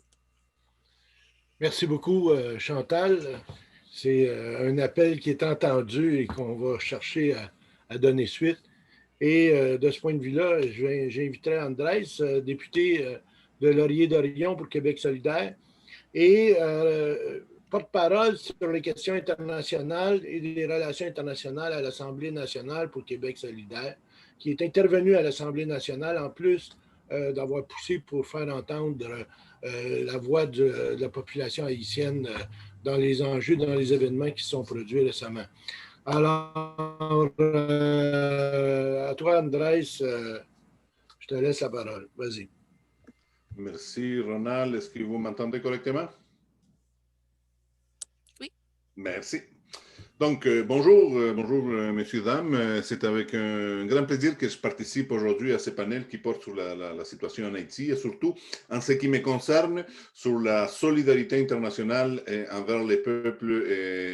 Merci beaucoup, Chantal. C'est un appel qui est entendu et qu'on va chercher à donner suite. Et de ce point de vue-là, j'inviterai Andrés, député de Laurier-Dorion pour Québec solidaire, et porte-parole sur les questions internationales et les relations internationales à l'Assemblée nationale pour Québec solidaire, qui est intervenu à l'Assemblée nationale en plus d'avoir poussé pour faire entendre la voix de la population haïtienne dans les enjeux, dans les événements qui se sont produits récemment. Alors, à toi, Andrés, je te laisse la parole. Vas-y. Merci, Ronald. Est-ce que vous m'entendez correctement? Oui. Merci. Donc, bonjour, messieurs, dames. C'est avec un grand plaisir que je participe aujourd'hui à ce panel qui porte sur la situation en Haïti et surtout, en ce qui me concerne, sur la solidarité internationale envers les peuples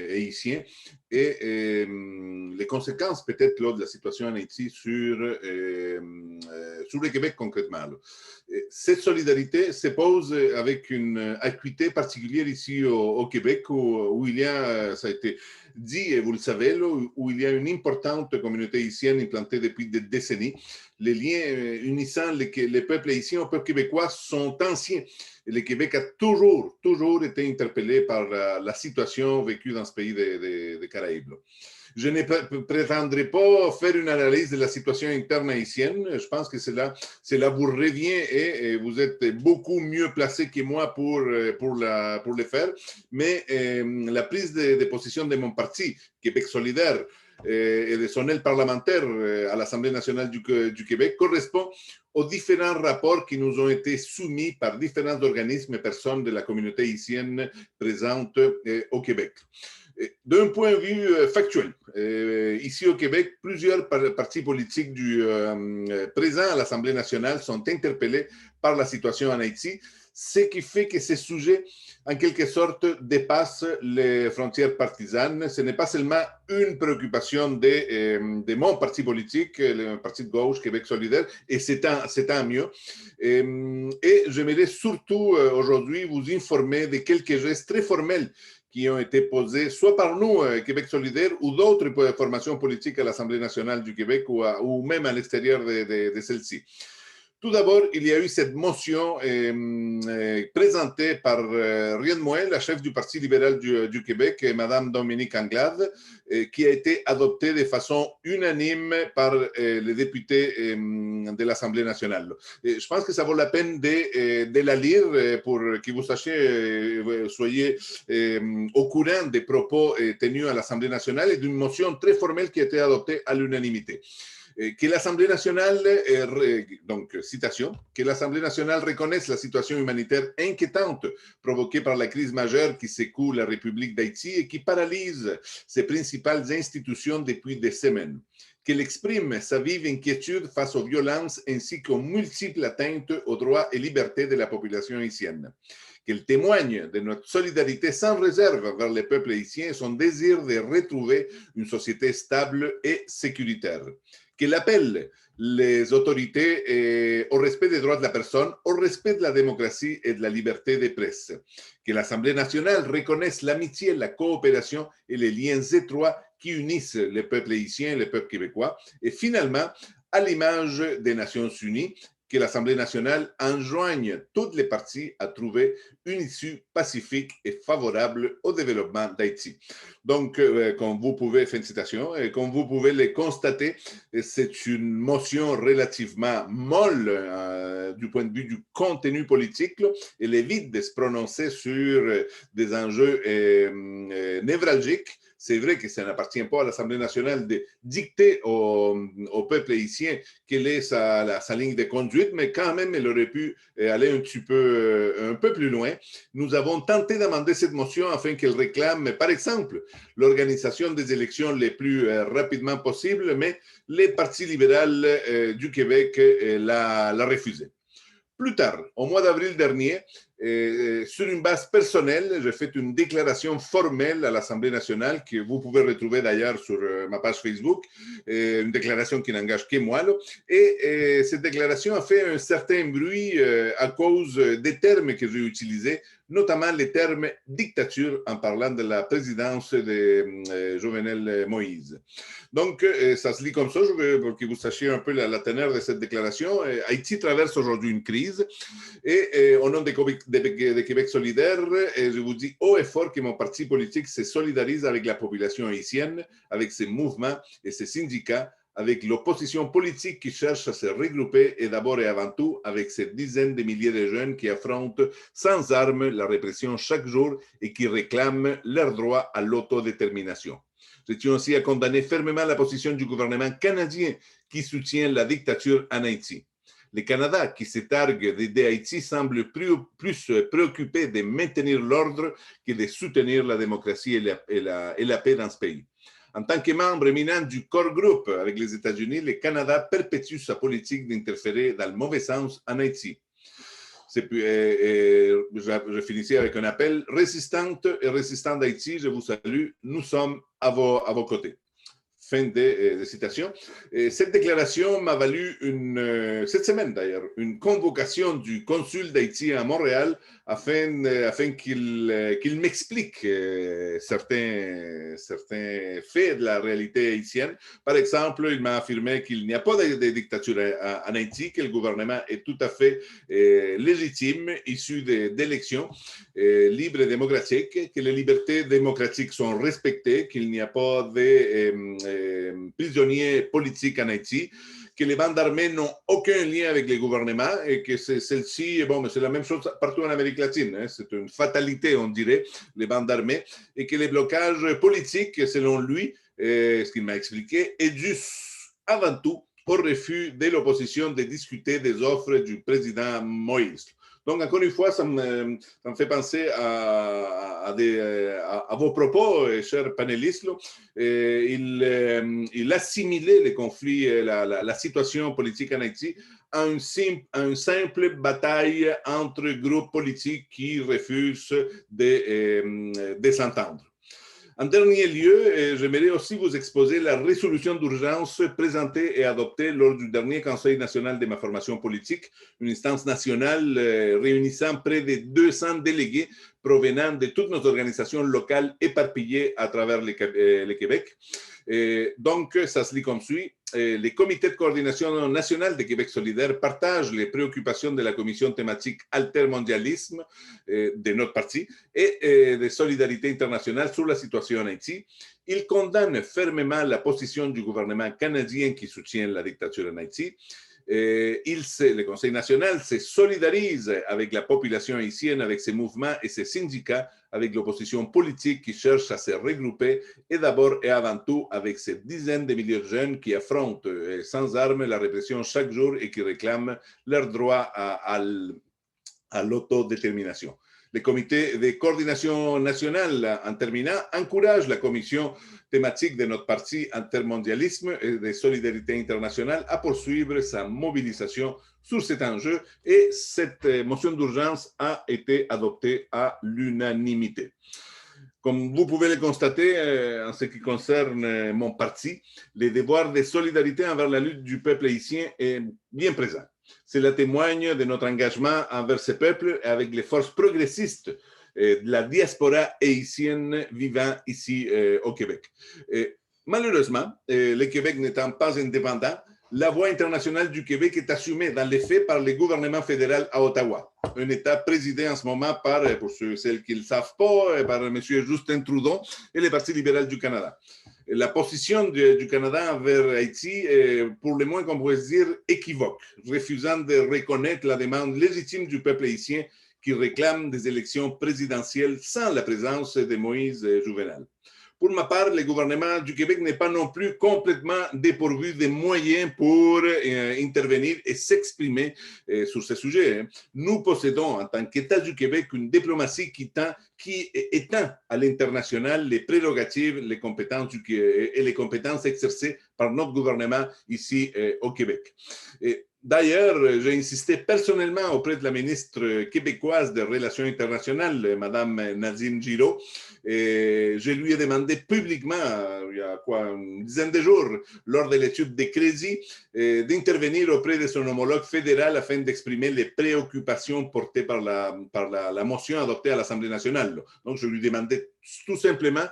haïtiens et les conséquences peut-être de la situation en Haïti sur le Québec concrètement. Cette solidarité se pose avec une acuité particulière ici au Québec où il y a, ça a été dit, et vous le savez, où il y a une importante communauté haïtienne implantée depuis des décennies. Les liens unissant les peuples haïtiens au peuple québécois sont anciens. Et le Québec a toujours été interpellé par la situation vécue dans ce pays des Caraïbes. Je ne prétendrai pas faire une analyse de la situation interne haïtienne. Je pense que cela vous revient et vous êtes beaucoup mieux placé que moi pour le faire. Mais la prise de position de mon parti, Québec solidaire, et de son aile parlementaire à l'Assemblée nationale du Québec correspond aux différents rapports qui nous ont été soumis par différents organismes et personnes de la communauté haïtienne présente au Québec. D'un point de vue factuel, ici au Québec, plusieurs partis politiques présents à l'Assemblée nationale sont interpellés par la situation en Haïti, ce qui fait que ces sujets, en quelque sorte, dépassent les frontières partisanes. Ce n'est pas seulement une préoccupation de mon parti politique, le parti de gauche, Québec solidaire, et c'est un mieux. Et j'aimerais surtout aujourd'hui vous informer de quelques gestes très formels qui ont été posés soit par nous, Québec solidaire, ou d'autres formations politiques à l'Assemblée nationale du Québec ou même à l'extérieur de celle-ci. Tout d'abord, il y a eu cette motion présentée par rien de moins, la chef du Parti libéral du Québec, Mme Dominique Anglade, qui a été adoptée de façon unanime par les députés de l'Assemblée nationale. Et je pense que ça vaut la peine de la lire pour que vous sachiez, soyez au courant des propos tenus à l'Assemblée nationale et d'une motion très formelle qui a été adoptée à l'unanimité. Que l'Assemblée nationale, donc citation, que l'Assemblée nationale reconnaisse la situation humanitaire inquiétante provoquée par la crise majeure qui secoue la République d'Haïti et qui paralyse ses principales institutions depuis des semaines. Qu'elle exprime sa vive inquiétude face aux violences ainsi qu'aux multiples atteintes aux droits et libertés de la population haïtienne. Qu'elle témoigne de notre solidarité sans réserve vers le peuple haïtien et son désir de retrouver une société stable et sécuritaire. Qu'elle appelle les autorités au respect des droits de la personne, au respect de la démocratie et de la liberté de presse. Que l'Assemblée nationale reconnaisse l'amitié, la coopération et les liens étroits qui unissent le peuple haïtien et le peuple québécois. Et finalement, à l'image des Nations unies, que l'Assemblée nationale enjoigne toutes les parties à trouver une issue pacifique et favorable au développement d'Haïti. Donc, comme vous pouvez, fin de citation, comme vous pouvez le constater, c'est une motion relativement molle du point de vue du contenu politique. Elle évite de se prononcer sur des enjeux névralgiques. C'est vrai que ça n'appartient pas à l'Assemblée nationale de dicter au peuple haïtien quelle est sa ligne de conduite, mais quand même, elle aurait pu aller un peu plus loin. Nous avons tenté d'amender cette motion afin qu'elle réclame, par exemple, l'organisation des élections les plus rapidement possible, mais le Parti libéral du Québec l'a refusé. Plus tard, au mois d'avril dernier, sur une base personnelle, j'ai fait une déclaration formelle à l'Assemblée nationale que vous pouvez retrouver d'ailleurs sur ma page Facebook, une déclaration qui n'engage que moi. Et cette déclaration a fait un certain bruit à cause des termes que j'ai utilisés, notamment les termes dictature en parlant de la présidence de Jovenel Moïse. Donc, ça se lit comme ça, pour que vous sachiez un peu la teneur de cette déclaration. Haïti traverse aujourd'hui une crise et au nom de Québec solidaire, je vous dis haut et fort que mon parti politique se solidarise avec la population haïtienne, avec ses mouvements et ses syndicats, avec l'opposition politique qui cherche à se regrouper et d'abord et avant tout avec ces dizaines de milliers de jeunes qui affrontent sans armes la répression chaque jour et qui réclament leur droit à l'autodétermination. Je tiens aussi à condamner fermement la position du gouvernement canadien qui soutient la dictature en Haïti. Le Canada, qui se targue d'aider Haïti, semble plus préoccupé de maintenir l'ordre que de soutenir la démocratie et la paix dans ce pays. En tant que membre éminent du core group avec les États-Unis, le Canada perpétue sa politique d'interférer dans le mauvais sens en Haïti. Je finissais avec un appel. Résistantes et résistants d'Haïti, je vous salue. Nous sommes à vos côtés. Fin de citation. Et cette déclaration m'a valu, cette semaine d'ailleurs, une convocation du consul d'Haïti à Montréal afin qu'il m'explique certains faits de la réalité haïtienne. Par exemple, il m'a affirmé qu'il n'y a pas de dictature en Haïti, que le gouvernement est tout à fait légitime, issu d'élections libres et démocratiques, que les libertés démocratiques sont respectées, qu'il n'y a pas de prisonniers politiques en Haïti, que les bandes armées n'ont aucun lien avec les gouvernements et que celle-ci, bon, c'est la même chose partout en Amérique latine, hein, c'est une fatalité, on dirait, les bandes armées, et que les blocages politiques, selon lui, ce qu'il m'a expliqué, est dû avant tout au refus de l'opposition de discuter des offres du président Moïse. Donc, encore une fois, ça me fait penser à vos propos, chers panélistes. Il assimilait les conflits, la situation politique en Haïti à une simple bataille entre groupes politiques qui refusent de s'entendre. En dernier lieu, j'aimerais aussi vous exposer la résolution d'urgence présentée et adoptée lors du dernier Conseil national de ma formation politique, une instance nationale réunissant près de 200 délégués provenant de toutes nos organisations locales éparpillées à travers le Québec. Donc, ça se lit comme suit. Les comités de coordination nationale de Québec solidaire partagent les préoccupations de la commission thématique altermondialisme de notre parti et de solidarité internationale sur la situation en Haïti. Ils condamnent fermement la position du gouvernement canadien qui soutient la dictature en Haïti. Le Conseil national se solidarise avec la population haïtienne, avec ses mouvements et ses syndicats, avec l'opposition politique qui cherche à se regrouper et d'abord et avant tout avec ces dizaines de milliers de jeunes qui affrontent sans armes la répression chaque jour et qui réclament leur droit à l'autodétermination. Le comité de coordination nationale, en terminant, encourage la commission thématique de notre parti intermondialisme et de solidarité internationale à poursuivre sa mobilisation sur cet enjeu et cette motion d'urgence a été adoptée à l'unanimité. Comme vous pouvez le constater, en ce qui concerne mon parti, le devoir de solidarité envers la lutte du peuple haïtien est bien présent. Cela témoigne de notre engagement envers ce peuple et avec les forces progressistes de la diaspora haïtienne vivant ici au Québec. Malheureusement, le Québec n'étant pas indépendant, la voix internationale du Québec est assumée dans les faits par le gouvernement fédéral à Ottawa, un État présidé en ce moment par, pour celles qui ne le savent pas, par M. Justin Trudeau et le Parti libéral du Canada. La position du Canada envers Haïti est, pour le moins qu'on pourrait dire, équivoque, refusant de reconnaître la demande légitime du peuple haïtien qui réclame des élections présidentielles sans la présence de Moïse Juvenal. Pour ma part, le gouvernement du Québec n'est pas non plus complètement dépourvu de moyens pour intervenir et s'exprimer sur ce sujet. Nous possédons, en tant qu'État du Québec, une diplomatie qui étend à l'international les prérogatives les compétences et les compétences exercées par notre gouvernement ici au Québec. D'ailleurs, j'ai insisté personnellement auprès de la ministre québécoise des Relations internationales, Mme Nadine Giraud, et je lui ai demandé publiquement, il y a une dizaine de jours, lors de l'étude des crédits, d'intervenir auprès de son homologue fédéral afin d'exprimer les préoccupations portées par la motion adoptée à l'Assemblée nationale. Donc, je lui demandais tout simplement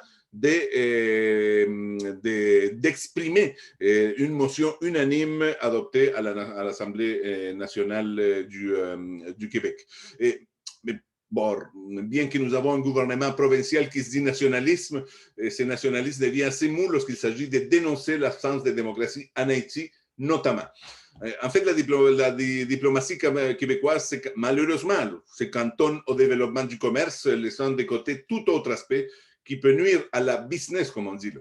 d'exprimer une motion unanime adoptée à l'Assemblée nationale du Québec. Mais bon, bien que nous avons un gouvernement provincial qui se dit nationalisme, ce nationalisme devient assez mou lorsqu'il s'agit de dénoncer l'absence de démocratie en Haïti, notamment. En fait, la diplomatie québécoise, malheureusement, se cantonne au développement du commerce, laissant de côté tout autre aspect qui peut nuire à la business, comme on dit.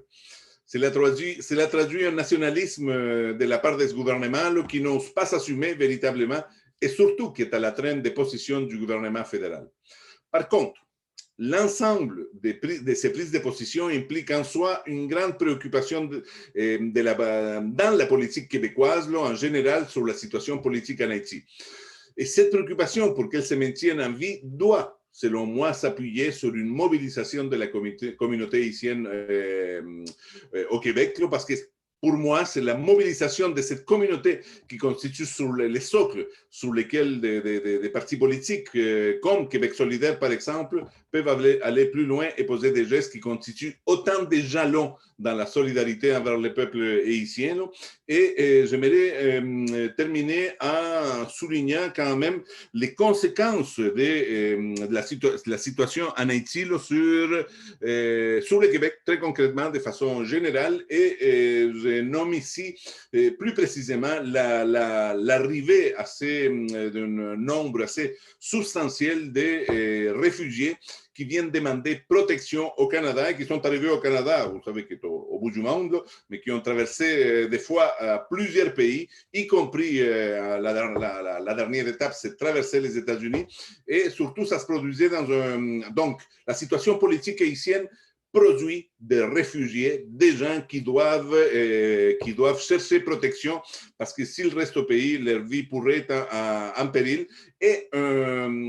Cela traduit un nationalisme de la part de ce gouvernement qui n'ose pas s'assumer véritablement et surtout qui est à la traîne des positions du gouvernement fédéral. Par contre, l'ensemble de ces prises de position implique en soi une grande préoccupation dans la politique québécoise, en général, sur la situation politique en Haïti. Et cette préoccupation, pour qu'elle se maintienne en vie, doit, selon moi, s'appuyer sur une mobilisation de la communauté haïtienne au Québec, parce que pour moi, c'est la mobilisation de cette communauté qui constitue sur les socles sur lesquels des partis politiques comme Québec solidaire, par exemple, peuvent aller plus loin et poser des gestes qui constituent autant de jalons dans la solidarité envers le peuple haïtien. Et j'aimerais terminer en soulignant quand même les conséquences de la situation en Haïti sur le Québec, très concrètement, de façon générale. Et je nomme ici plus précisément l'arrivée d'un nombre assez substantiel de réfugiés qui viennent demander protection au Canada et qui sont arrivés au Canada, vous savez, qui est au bout du monde, mais qui ont traversé des fois plusieurs pays, y compris la dernière étape, c'est traverser les États-Unis. Et surtout, ça se produisait dans un... Donc, la situation politique haïtienne produit des réfugiés, des gens qui doivent chercher protection parce que s'ils restent au pays, leur vie pourrait être en péril. Et un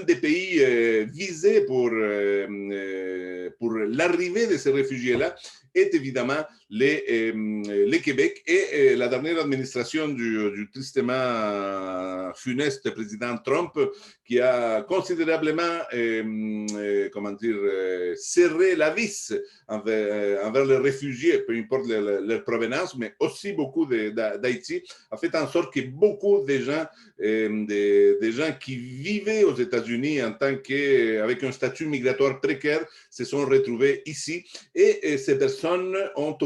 des pays visés pour l'arrivée de ces réfugiés-là est évidemment les Québec et la dernière administration du tristement funeste président Trump qui a considérablement serré la vis envers les réfugiés, peu importe leur provenance, mais aussi beaucoup d'Haïti, a fait en sorte que beaucoup de gens, des gens qui vivaient aux États-Unis avec un statut migratoire précaire se sont retrouvés ici et ces personnes ont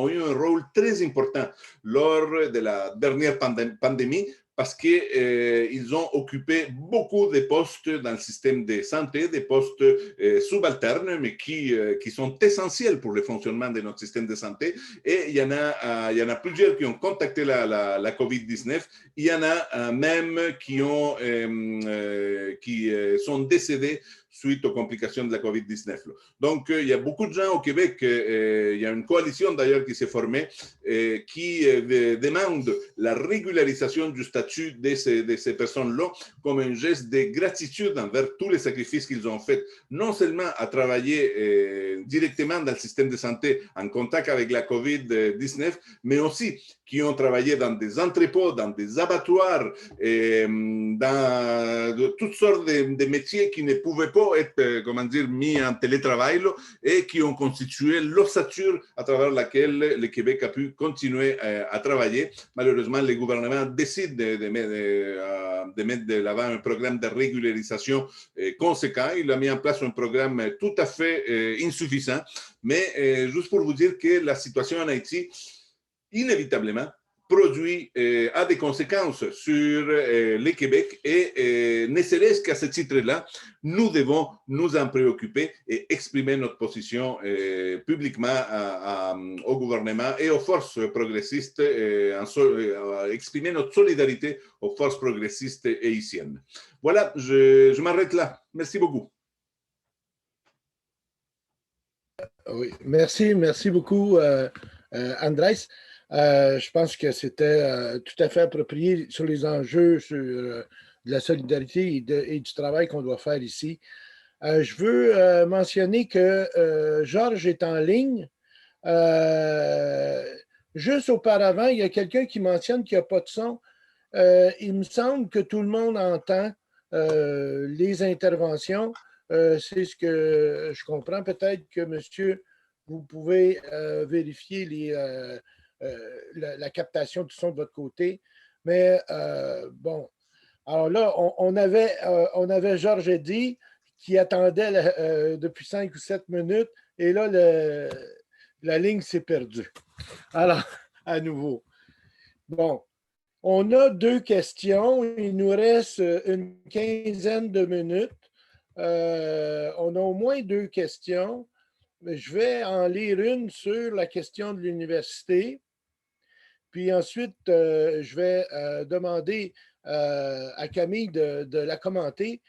eu un rôle très important lors de la dernière pandémie parce qu'ils ont occupé beaucoup de postes dans le système de santé, des postes subalternes, mais qui sont essentiels pour le fonctionnement de notre système de santé. Et il y en a plusieurs qui ont contacté la COVID-19. Il y en a même qui sont décédés suite aux complications de la COVID-19. Donc, il y a beaucoup de gens au Québec, il y a une coalition d'ailleurs qui s'est formée qui demande la régularisation du statut de ces personnes-là comme un geste de gratitude envers tous les sacrifices qu'ils ont faits, non seulement à travailler directement dans le système de santé en contact avec la COVID-19, mais aussi qui ont travaillé dans des entrepôts, dans des abattoirs, dans toutes sortes de métiers qui ne pouvaient pas être, mis en télétravail et qui ont constitué l'ossature à travers laquelle le Québec a pu continuer à travailler. Malheureusement, le gouvernement décide de mettre de l'avant un programme de régularisation conséquent. Il a mis en place un programme tout à fait insuffisant. Mais juste pour vous dire que la situation en Haïti, inévitablement, a des conséquences sur le Québec et ne serait-ce qu'à ce titre-là, nous devons nous en préoccuper et exprimer notre position publiquement au gouvernement et aux forces progressistes, exprimer notre solidarité aux forces progressistes haïtiennes. Voilà, je m'arrête là. Merci beaucoup. Oui, merci beaucoup, Andrés. Je pense que c'était tout à fait approprié sur les enjeux de la solidarité et du travail qu'on doit faire ici. Je veux mentionner que Georges est en ligne. Juste auparavant, il y a quelqu'un qui mentionne qu'il n'y a pas de son. Il me semble que tout le monde entend les interventions. C'est ce que je comprends. Peut-être que, monsieur, vous pouvez vérifier la captation du son de votre côté. Mais bon, alors là, on avait Georges Eddy qui attendait depuis 5 ou 7 minutes et là, la ligne s'est perdue. Alors, à nouveau. Bon, on a 2 questions. Il nous reste une quinzaine de minutes. On a au moins 2 questions. Je vais en lire une sur la question de l'université. Puis ensuite, je vais demander à Camille de la commenter.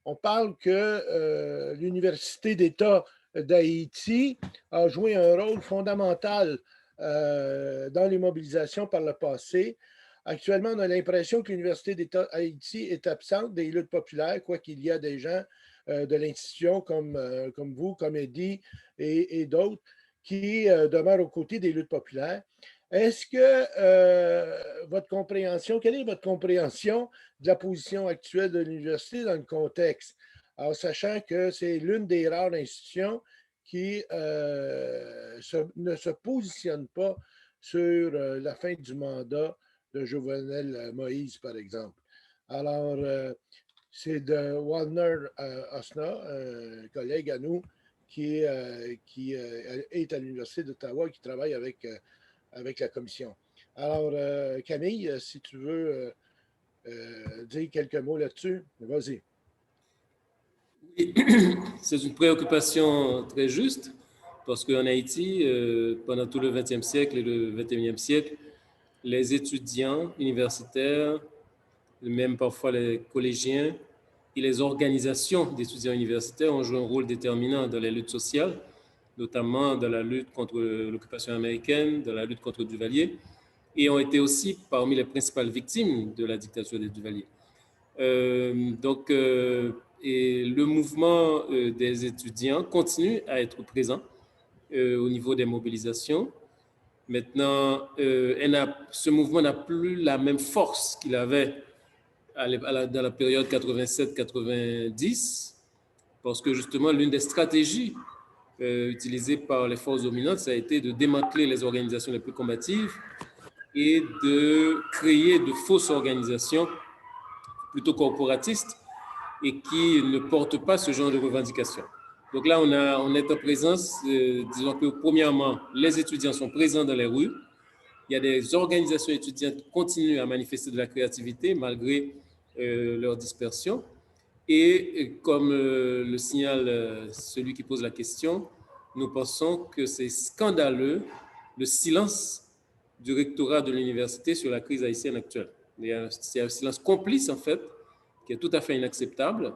On parle que l'Université d'État d'Haïti a joué un rôle fondamental dans les mobilisations par le passé. Actuellement, on a l'impression que l'Université d'État d'Haïti est absente des luttes populaires, quoiqu'il y a des gens de l'institution comme vous, comme Eddy et d'autres qui demeurent aux côtés des luttes populaires. Est-ce que votre compréhension, quelle est votre compréhension de la position actuelle de l'université dans le contexte? Alors, sachant que c'est l'une des rares institutions qui ne se positionne pas sur la fin du mandat de Jovenel Moïse, par exemple. Alors, c'est de Wagner Osna, un collègue à nous, qui est à l'Université d'Ottawa, qui travaille avec la commission. Alors, Camille, si tu veux dire quelques mots là-dessus, vas-y. Oui, c'est une préoccupation très juste parce qu'en Haïti, pendant tout le XXe siècle et le XXIe siècle, les étudiants universitaires, même parfois les collégiens et les organisations d'étudiants universitaires ont joué un rôle déterminant dans les luttes sociales, notamment dans la lutte contre l'occupation américaine, dans la lutte contre Duvalier, et ont été aussi parmi les principales victimes de la dictature des Duvalier. Et le mouvement des étudiants continue à être présent au niveau des mobilisations. Maintenant, ce mouvement n'a plus la même force qu'il avait dans la période 87-90, parce que justement, l'une des stratégies utilisées par les forces dominantes, ça a été de démanteler les organisations les plus combatives et de créer de fausses organisations plutôt corporatistes et qui ne portent pas ce genre de revendications. Donc là, on est en présence, disons que premièrement, les étudiants sont présents dans les rues. Il y a des organisations étudiantes qui continuent à manifester de la créativité malgré leur dispersion. Et comme le signale celui qui pose la question, nous pensons que c'est scandaleux le silence du rectorat de l'université sur la crise haïtienne actuelle. C'est un silence complice, en fait, qui est tout à fait inacceptable,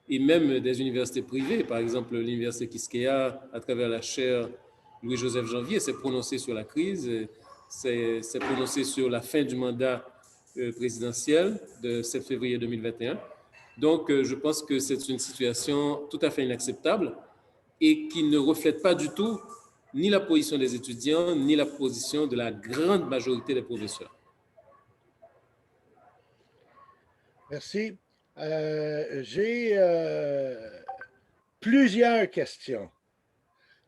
et même des universités privées, par exemple l'université Quisqueya, à travers la chaire Louis-Joseph Janvier, s'est prononcé sur la crise, s'est prononcé sur la fin du mandat présidentiel de 7 février 2021. Donc, je pense que c'est une situation tout à fait inacceptable et qui ne reflète pas du tout ni la position des étudiants, ni la position de la grande majorité des professeurs. Merci. J'ai plusieurs questions.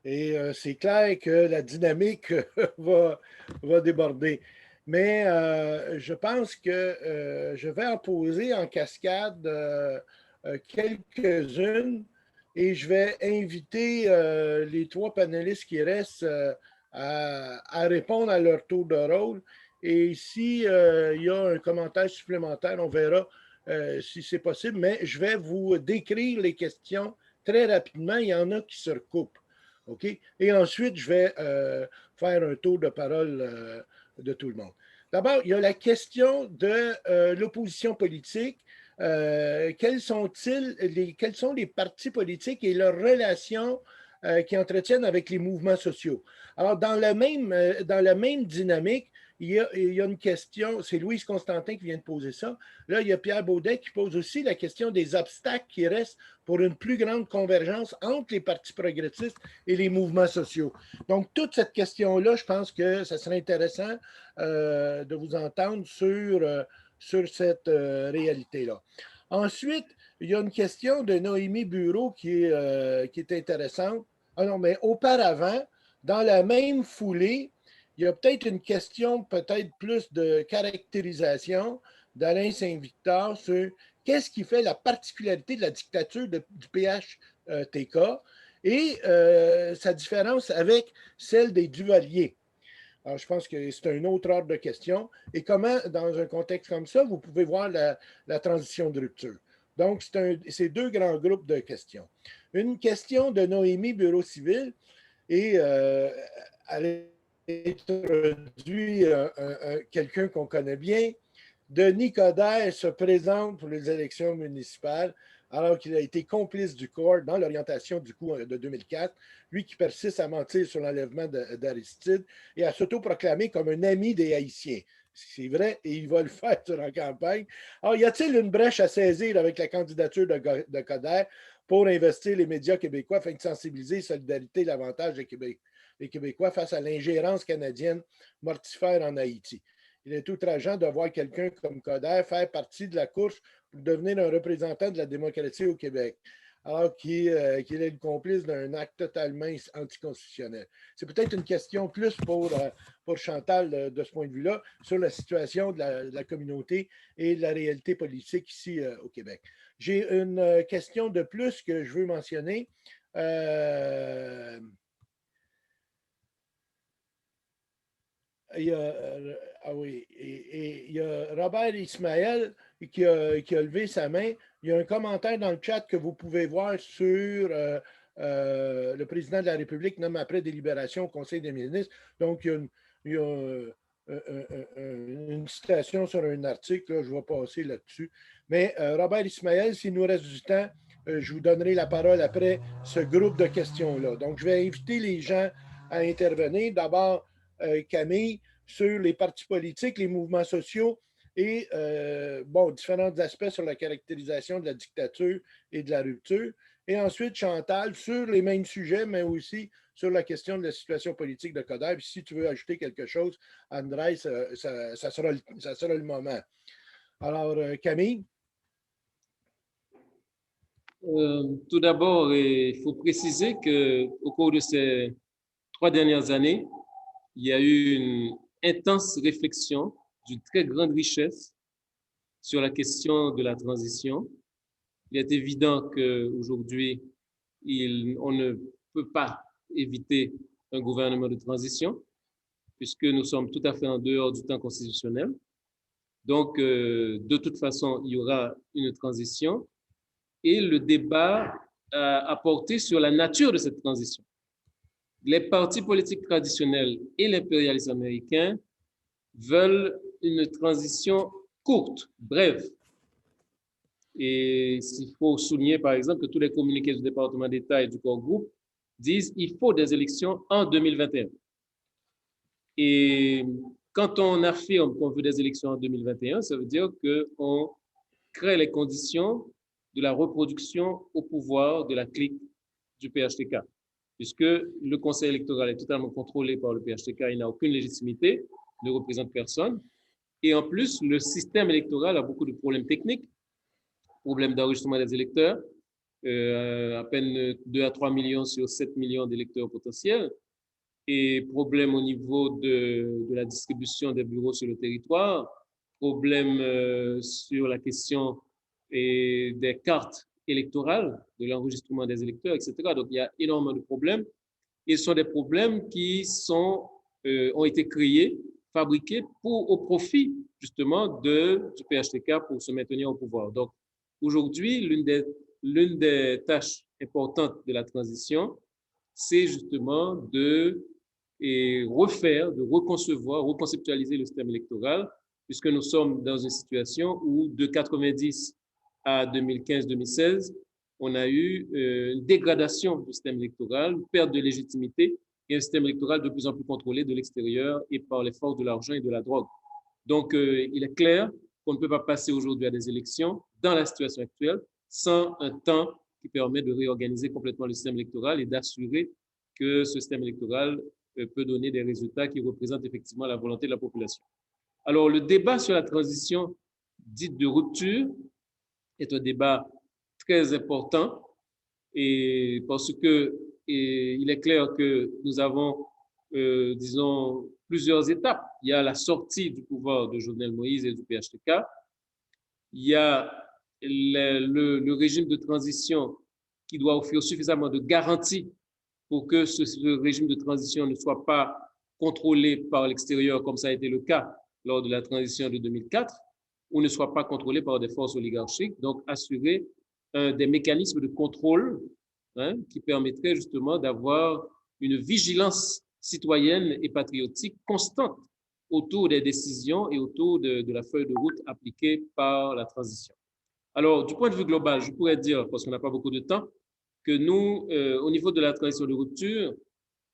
Et c'est clair que la dynamique va déborder. Mais je pense que je vais en poser en cascade quelques-unes et je vais inviter les trois panélistes qui restent à répondre à leur tour de rôle. Et s'il y a un commentaire supplémentaire, on verra si c'est possible. Mais je vais vous décrire les questions très rapidement. Il y en a qui se recoupent. OK? Et ensuite, je vais faire un tour de parole de tout le monde. D'abord, il y a la question de l'opposition politique. Quels sont les partis politiques et leurs relations qui entretiennent avec les mouvements sociaux? Alors, dans la même dynamique, il y a une question, c'est Louise Constantin qui vient de poser ça. Là, il y a Pierre Baudet qui pose aussi la question des obstacles qui restent pour une plus grande convergence entre les partis progressistes et les mouvements sociaux. Donc, toute cette question-là, je pense que ça serait intéressant de vous entendre sur cette réalité-là. Ensuite, il y a une question de Noémie Bureau qui est intéressante. Ah non, mais auparavant, dans la même foulée, il y a peut-être une question, peut-être plus de caractérisation d'Alain Saint-Victor sur qu'est-ce qui fait la particularité de la dictature du PHTK et sa différence avec celle des Duvalier. Alors, je pense que c'est un autre ordre de question. Et comment, dans un contexte comme ça, vous pouvez voir la transition de rupture. Donc, c'est deux grands groupes de questions. Une question de Noémie Bureau civil et elle introduit quelqu'un qu'on connaît bien. Denis Coderre se présente pour les élections municipales alors qu'il a été complice du corps dans l'orientation du coup de 2004, lui qui persiste à mentir sur l'enlèvement d'Aristide et à s'autoproclamer comme un ami des Haïtiens. C'est vrai, et il va le faire sur la campagne. Alors, y a-t-il une brèche à saisir avec la candidature de Coderre pour investir les médias québécois afin de sensibiliser solidarité et l'avantage des Québécois face à l'ingérence canadienne mortifère en Haïti? Il est outrageant de voir quelqu'un comme Coderre faire partie de la course pour devenir un représentant de la démocratie au Québec, alors qu'il est le complice d'un acte totalement anticonstitutionnel. C'est peut-être une question plus pour Chantal de ce point de vue-là, sur la situation de la communauté et de la réalité politique ici au Québec. J'ai une question de plus que je veux mentionner. il y a, il y a Robert Ismaël qui a levé sa main. Il y a un commentaire dans le chat que vous pouvez voir sur le président de la République nomme après délibération au Conseil des ministres. Donc, il y a une citation sur un article, là, je vais passer là-dessus. Mais Robert Ismaël, s'il nous reste du temps, je vous donnerai la parole après ce groupe de questions-là. Donc, je vais inviter les gens à intervenir. D'abord, Camille, sur les partis politiques, les mouvements sociaux et différents aspects sur la caractérisation de la dictature et de la rupture. Et ensuite, Chantal, sur les mêmes sujets, mais aussi sur la question de la situation politique de Coder. Puis si tu veux ajouter quelque chose, André, ça sera le moment. Alors, Camille? Tout d'abord, il faut préciser qu'au cours de ces 3 dernières années, il y a eu une intense réflexion d'une très grande richesse sur la question de la transition. Il est évident qu'aujourd'hui, on ne peut pas éviter un gouvernement de transition, puisque nous sommes tout à fait en dehors du temps constitutionnel. Donc, de toute façon, il y aura une transition et le débat a porté sur la nature de cette transition. Les partis politiques traditionnels et l'impérialisme américain veulent une transition courte, brève. Et il faut souligner, par exemple, que tous les communiqués du département d'État et du corps groupe disent qu'il faut des élections en 2021. Et quand on affirme qu'on veut des élections en 2021, ça veut dire qu'on crée les conditions de la reproduction au pouvoir de la clique du PHTK, puisque le conseil électoral est totalement contrôlé par le PHTK, il n'a aucune légitimité, ne représente personne. Et en plus, le système électoral a beaucoup de problèmes techniques, problèmes d'enregistrement des électeurs, à peine 2 à 3 millions sur 7 millions d'électeurs potentiels, et problèmes au niveau de la distribution des bureaux sur le territoire, problèmes sur la question des cartes électorales, de l'enregistrement des électeurs, etc. Donc, il y a énormément de problèmes. Et ce sont des problèmes qui ont été créés, fabriqués au profit, justement, du PHTK pour se maintenir au pouvoir. Donc, aujourd'hui, l'une des tâches importantes de la transition, c'est justement de reconcevoir, reconceptualiser le système électoral, puisque nous sommes dans une situation où de 90 à 2015-2016, on a eu une dégradation du système électoral, une perte de légitimité et un système électoral de plus en plus contrôlé de l'extérieur et par les forces de l'argent et de la drogue. Donc, il est clair qu'on ne peut pas passer aujourd'hui à des élections dans la situation actuelle sans un temps qui permet de réorganiser complètement le système électoral et d'assurer que ce système électoral peut donner des résultats qui représentent effectivement la volonté de la population. Alors, le débat sur la transition dite de rupture est un débat très important et parce que il est clair que nous avons, disons, plusieurs étapes. Il y a la sortie du pouvoir de Jovenel Moïse et du PHTK. Il y a le régime de transition qui doit offrir suffisamment de garanties pour que ce régime de transition ne soit pas contrôlé par l'extérieur, comme ça a été le cas lors de la transition de 2004, ou ne soit pas contrôlé par des forces oligarchiques, donc assurer des mécanismes de contrôle qui permettraient justement d'avoir une vigilance citoyenne et patriotique constante autour des décisions et autour de la feuille de route appliquée par la transition. Alors, du point de vue global, je pourrais dire, parce qu'on n'a pas beaucoup de temps, que nous, au niveau de la transition de rupture,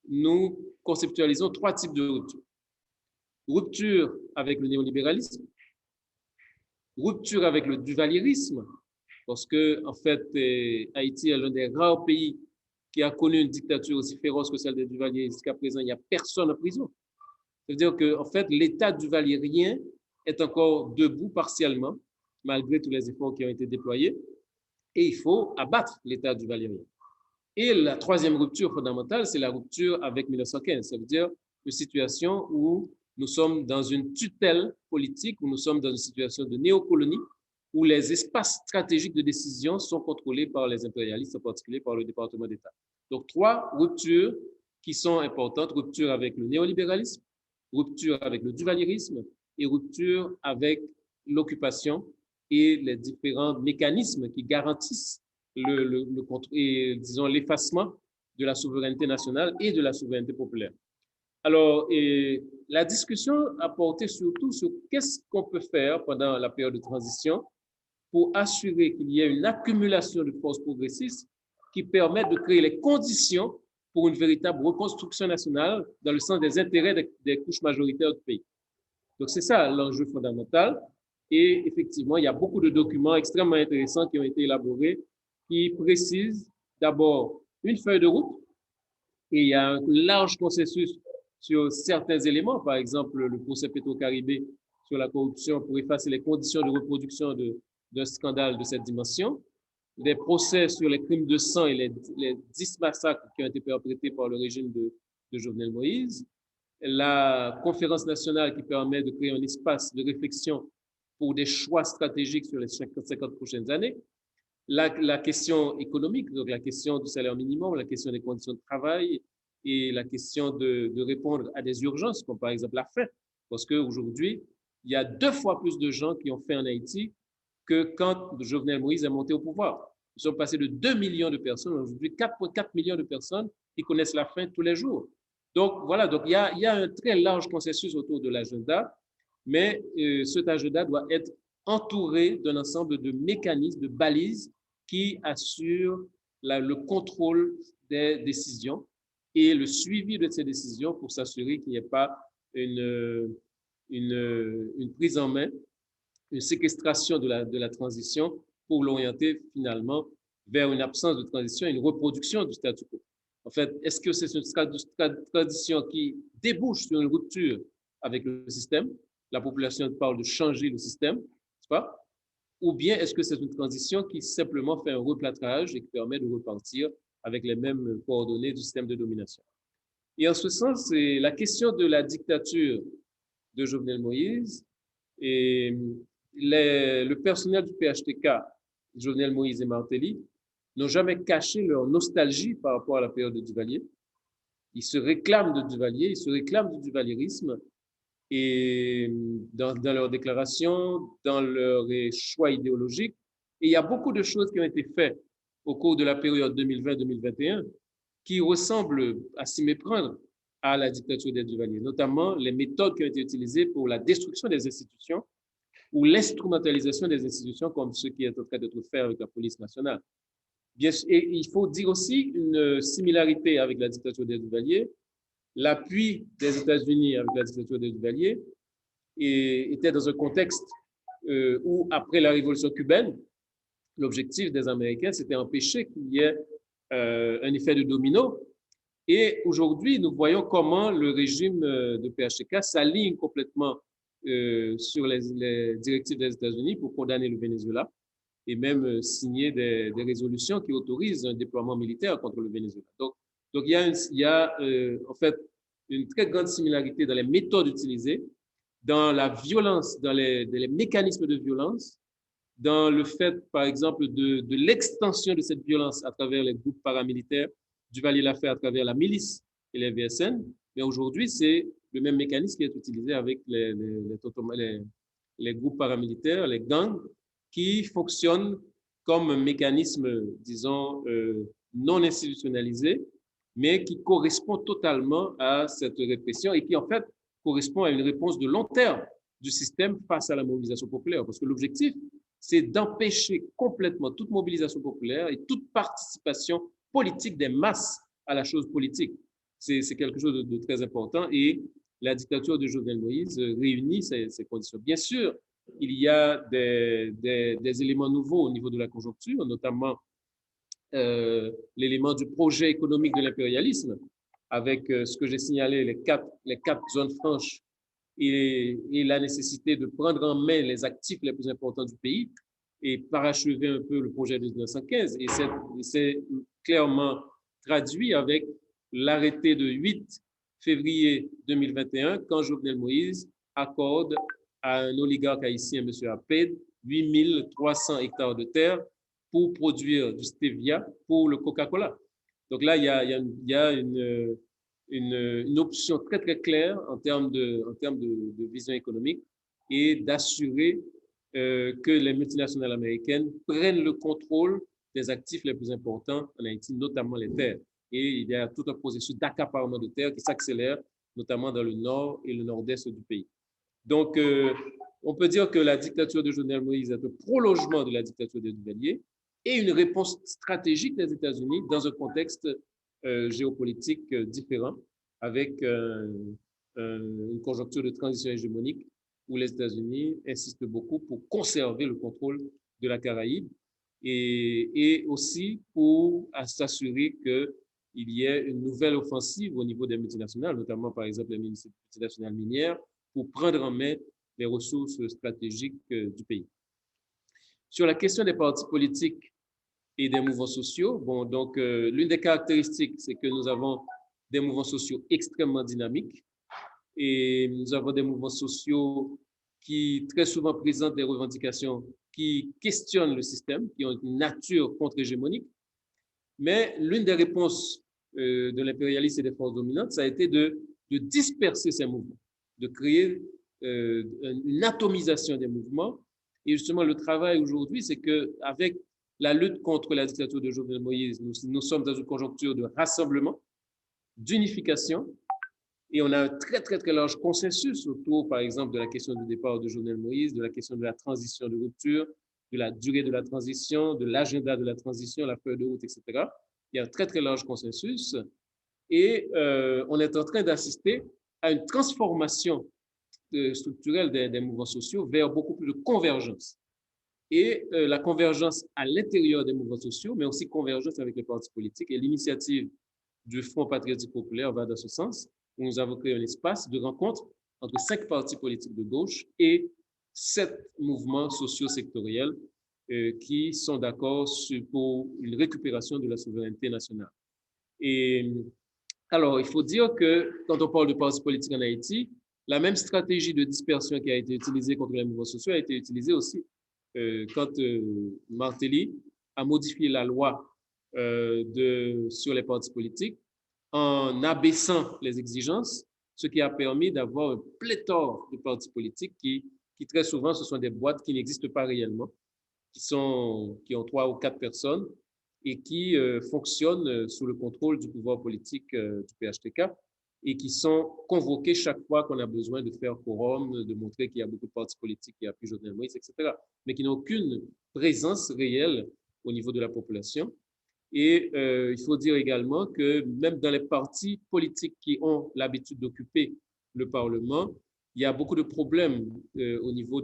nous conceptualisons 3 types de rupture. Rupture avec le néolibéralisme, rupture avec le duvalierisme, parce que, en fait, Haïti est l'un des rares pays qui a connu une dictature aussi féroce que celle des Duvaliers. Jusqu'à présent, il n'y a personne en prison. Ça veut dire que, en fait, l'État duvalierien est encore debout partiellement, malgré tous les efforts qui ont été déployés, et il faut abattre l'État duvalierien. Et la 3e rupture fondamentale, c'est la rupture avec 1915. Ça veut dire une situation où nous sommes dans une tutelle politique, où nous sommes dans une situation de néocolonie, où les espaces stratégiques de décision sont contrôlés par les impérialistes, en particulier par le département d'État. Donc, 3 ruptures qui sont importantes, rupture avec le néolibéralisme, rupture avec le duvalierisme et rupture avec l'occupation et les différents mécanismes qui garantissent le contrôle et, disons, l'effacement de la souveraineté nationale et de la souveraineté populaire. Alors, la discussion a porté surtout sur qu'est-ce qu'on peut faire pendant la période de transition pour assurer qu'il y ait une accumulation de forces progressistes qui permettent de créer les conditions pour une véritable reconstruction nationale dans le sens des intérêts des couches majoritaires du pays. Donc, c'est ça l'enjeu fondamental. Et effectivement, il y a beaucoup de documents extrêmement intéressants qui ont été élaborés qui précisent d'abord une feuille de route et il y a un large consensus sur certains éléments, par exemple le procès Petro-Caribé sur la corruption pour effacer les conditions de reproduction d'un scandale de cette dimension, des procès sur les crimes de sang et les 10 massacres qui ont été perpétrés par le régime de Jovenel Moïse, la conférence nationale qui permet de créer un espace de réflexion pour des choix stratégiques sur les 50 prochaines années, la question économique, donc la question du salaire minimum, la question des conditions de travail et la question de répondre à des urgences, comme par exemple la faim, parce qu'aujourd'hui, il y a 2 fois plus de gens qui ont faim en Haïti que quand Jovenel Moïse est monté au pouvoir. Nous sommes passés de 2 millions de personnes, aujourd'hui 4,4 millions de personnes qui connaissent la faim tous les jours. Donc voilà, donc il y a un très large consensus autour de l'agenda, mais cet agenda doit être entouré d'un ensemble de mécanismes, de balises qui assurent le contrôle des décisions et le suivi de ces décisions pour s'assurer qu'il n'y ait pas une prise en main, une séquestration de la transition pour l'orienter finalement vers une absence de transition et une reproduction du statu quo. En fait, est-ce que c'est une transition qui débouche sur une rupture avec le système? La population parle de changer le système, n'est-ce pas? Ou bien est-ce que c'est une transition qui simplement fait un replâtrage et qui permet de repartir avec les mêmes coordonnées du système de domination? Et en ce sens, c'est la question de la dictature de Jovenel Moïse et le personnel du PHTK, Jovenel Moïse et Martelly, n'ont jamais caché leur nostalgie par rapport à la période de Duvalier. Ils se réclament de Duvalier, ils se réclament du duvalierisme et dans leurs déclarations, dans leurs choix idéologiques. Et il y a beaucoup de choses qui ont été faites au cours de la période 2020-2021 qui ressemblent à s'y méprendre à la dictature des Duvalier, notamment les méthodes qui ont été utilisées pour la destruction des institutions ou l'instrumentalisation des institutions comme ce qui est en train d'être fait avec la police nationale. Bien, et il faut dire aussi une similarité avec la dictature des Duvalier. L'appui des États-Unis avec la dictature des Duvalier était dans un contexte où, après la révolution cubaine, l'objectif des Américains, c'était empêcher qu'il y ait un effet de domino. Et aujourd'hui, nous voyons comment le régime de PHTK s'aligne complètement sur les directives des États-Unis pour condamner le Venezuela et même signer des résolutions qui autorisent un déploiement militaire contre le Venezuela. Donc il y a en fait une très grande similarité dans les méthodes utilisées, dans la violence, dans les mécanismes de violence, dans le fait, par exemple, de l'extension de cette violence à travers les groupes paramilitaires. Duvalier l'a fait à travers la milice et les VSN, mais aujourd'hui, c'est le même mécanisme qui est utilisé avec les groupes paramilitaires, les gangs, qui fonctionnent comme un mécanisme, disons, non institutionnalisé, mais qui correspond totalement à cette répression et qui, en fait, correspond à une réponse de long terme du système face à la mobilisation populaire. Parce que l'objectif, c'est d'empêcher complètement toute mobilisation populaire et toute participation politique des masses à la chose politique. C'est quelque chose de très important et la dictature de Jovenel Moïse réunit ces conditions. Bien sûr, il y a des éléments nouveaux au niveau de la conjoncture, notamment l'élément du projet économique de l'impérialisme, avec ce que j'ai signalé, les quatre zones franches et la nécessité de prendre en main les actifs les plus importants du pays et parachever un peu le projet de 1915. Et c'est clairement traduit avec l'arrêté de 8 février 2021, quand Jovenel Moïse accorde à un oligarque haïtien, M. Aped, 8300 hectares de terre pour produire du stevia pour le Coca-Cola. Donc là, il y a une option très, très claire en termes de vision économique et d'assurer que les multinationales américaines prennent le contrôle des actifs les plus importants en Haïti, notamment les terres. Et il y a tout un processus d'accaparement de terres qui s'accélère, notamment dans le nord et le nord-est du pays. Donc, on peut dire que la dictature de Jovenel Moïse est un prolongement de la dictature des Duvalier et une réponse stratégique des États-Unis dans un contexte géopolitique différent, avec une conjoncture de transition hégémonique où les États-Unis insistent beaucoup pour conserver le contrôle de la Caraïbe et aussi pour s'assurer qu'il y ait une nouvelle offensive au niveau des multinationales, notamment par exemple les multinationales minières, pour prendre en main les ressources stratégiques du pays. Sur la question des partis politiques et des mouvements sociaux, bon, donc l'une des caractéristiques, c'est que nous avons des mouvements sociaux extrêmement dynamiques et nous avons des mouvements sociaux qui très souvent présentent des revendications qui questionnent le système, qui ont une nature contre-hégémonique. Mais l'une des réponses de l'impérialisme et des forces dominantes, ça a été de disperser ces mouvements, de créer une atomisation des mouvements. Et justement, le travail aujourd'hui, c'est qu'avec la lutte contre la dictature de Jovenel Moïse, nous sommes dans une conjoncture de rassemblement, d'unification, et on a un très, très, très large consensus autour, par exemple, de la question du départ de Jovenel Moïse, de la question de la transition de rupture, de la durée de la transition, de l'agenda de la transition, la feuille de route, etc. Il y a un très, très large consensus. Et on est en train d'assister à une transformation structurelle des mouvements sociaux vers beaucoup plus de convergence. Et la convergence à l'intérieur des mouvements sociaux, mais aussi convergence avec les partis politiques. Et l'initiative du Front patriotique populaire va dans ce sens, où nous avons créé un espace de rencontre entre 5 partis politiques de gauche et 7 mouvements sociaux sectoriels qui sont d'accord pour une récupération de la souveraineté nationale. Et alors, il faut dire que quand on parle de partis politiques en Haïti, la même stratégie de dispersion qui a été utilisée contre les mouvements sociaux a été utilisée aussi quand Martelly a modifié la loi sur les partis politiques en abaissant les exigences, ce qui a permis d'avoir un pléthore de partis politiques qui très souvent, ce sont des boîtes qui n'existent pas réellement, qui ont 3 ou 4 personnes et qui fonctionnent sous le contrôle du pouvoir politique du PHTK et qui sont convoqués chaque fois qu'on a besoin de faire quorum, de montrer qu'il y a beaucoup de partis politiques qui appuient Jovenel Moïse, etc., mais qui n'ont aucune présence réelle au niveau de la population. Et il faut dire également que même dans les partis politiques qui ont l'habitude d'occuper le Parlement, il y a beaucoup de problèmes au niveau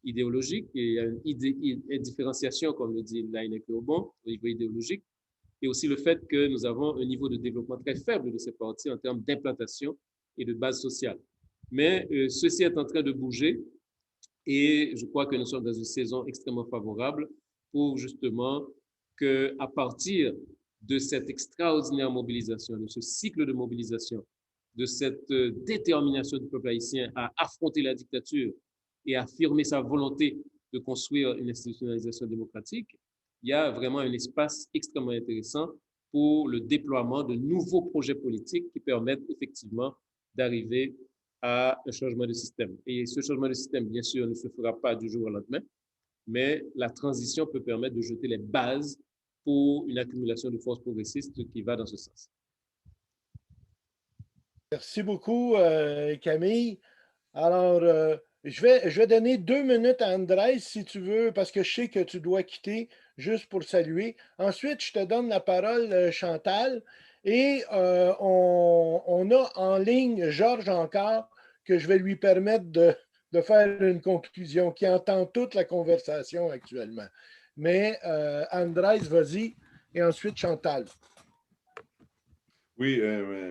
idéologique. Et il y a une différenciation, comme le dit Laïnek Urban, au niveau idéologique. Et aussi le fait que nous avons un niveau de développement très faible de ces partis en termes d'implantation et de base sociale. Mais ceci est en train de bouger et je crois que nous sommes dans une saison extrêmement favorable pour justement qu'à partir de cette extraordinaire mobilisation, de ce cycle de mobilisation, de cette détermination du peuple haïtien à affronter la dictature et à affirmer sa volonté de construire une institutionnalisation démocratique, il y a vraiment un espace extrêmement intéressant pour le déploiement de nouveaux projets politiques qui permettent effectivement d'arriver à un changement de système. Et ce changement de système, bien sûr, ne se fera pas du jour au lendemain, mais la transition peut permettre de jeter les bases pour une accumulation de forces progressistes qui va dans ce sens. Merci beaucoup, Camille. Alors, je vais donner 2 minutes à Andrés, si tu veux, parce que je sais que tu dois quitter, juste pour saluer. Ensuite, je te donne la parole, Chantal. Et on a en ligne Georges encore, que je vais lui permettre de faire une conclusion, qui entend toute la conversation actuellement. Mais Andrés, vas-y, et ensuite Chantal. Oui,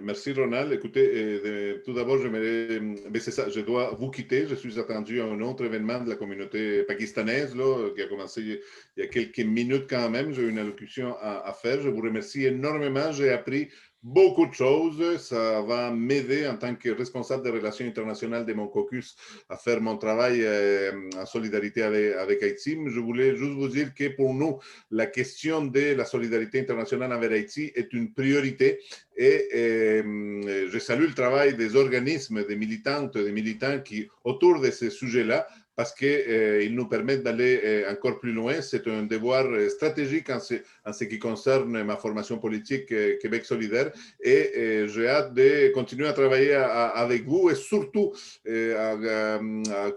merci Ronald. Écoutez, tout d'abord, c'est ça, je dois vous quitter. Je suis attendu à un autre événement de la communauté pakistanaise là, qui a commencé il y a quelques minutes quand même. J'ai une allocution à faire. Je vous remercie énormément. J'ai appris beaucoup de choses. Ça va m'aider en tant que responsable des relations internationales de mon caucus à faire mon travail en solidarité avec Haïti. Je voulais juste vous dire que pour nous, la question de la solidarité internationale envers Haïti est une priorité et je salue le travail des organismes, des militantes, des militants qui, autour de ces sujets-là, parce qu'ils nous permettent d'aller encore plus loin. C'est un devoir stratégique en ce qui concerne ma formation politique Québec solidaire et j'ai hâte de continuer à travailler avec vous et surtout à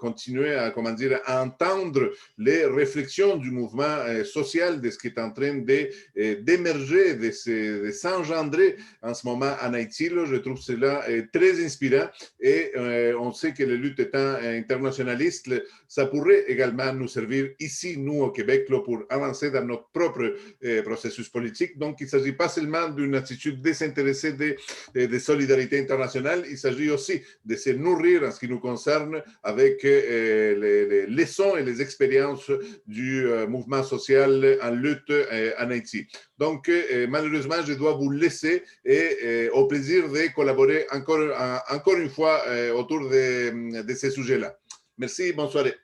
continuer à, comment dire, à entendre les réflexions du mouvement social, de ce qui est en train d'émerger, de s'engendrer en ce moment en Haïti. Là. Je trouve cela très inspirant et on sait que les luttes étant internationalistes, ça pourrait également nous servir ici, nous au Québec, là, pour avancer dans notre propre processus politique. Donc, il ne s'agit pas seulement d'une attitude désintéressée de solidarité internationale, il s'agit aussi de se nourrir en ce qui nous concerne avec les leçons et les expériences du mouvement social en lutte en Haïti. Donc, malheureusement, je dois vous laisser et au plaisir de collaborer encore une fois autour de ces sujets-là. Merci, bonne soirée.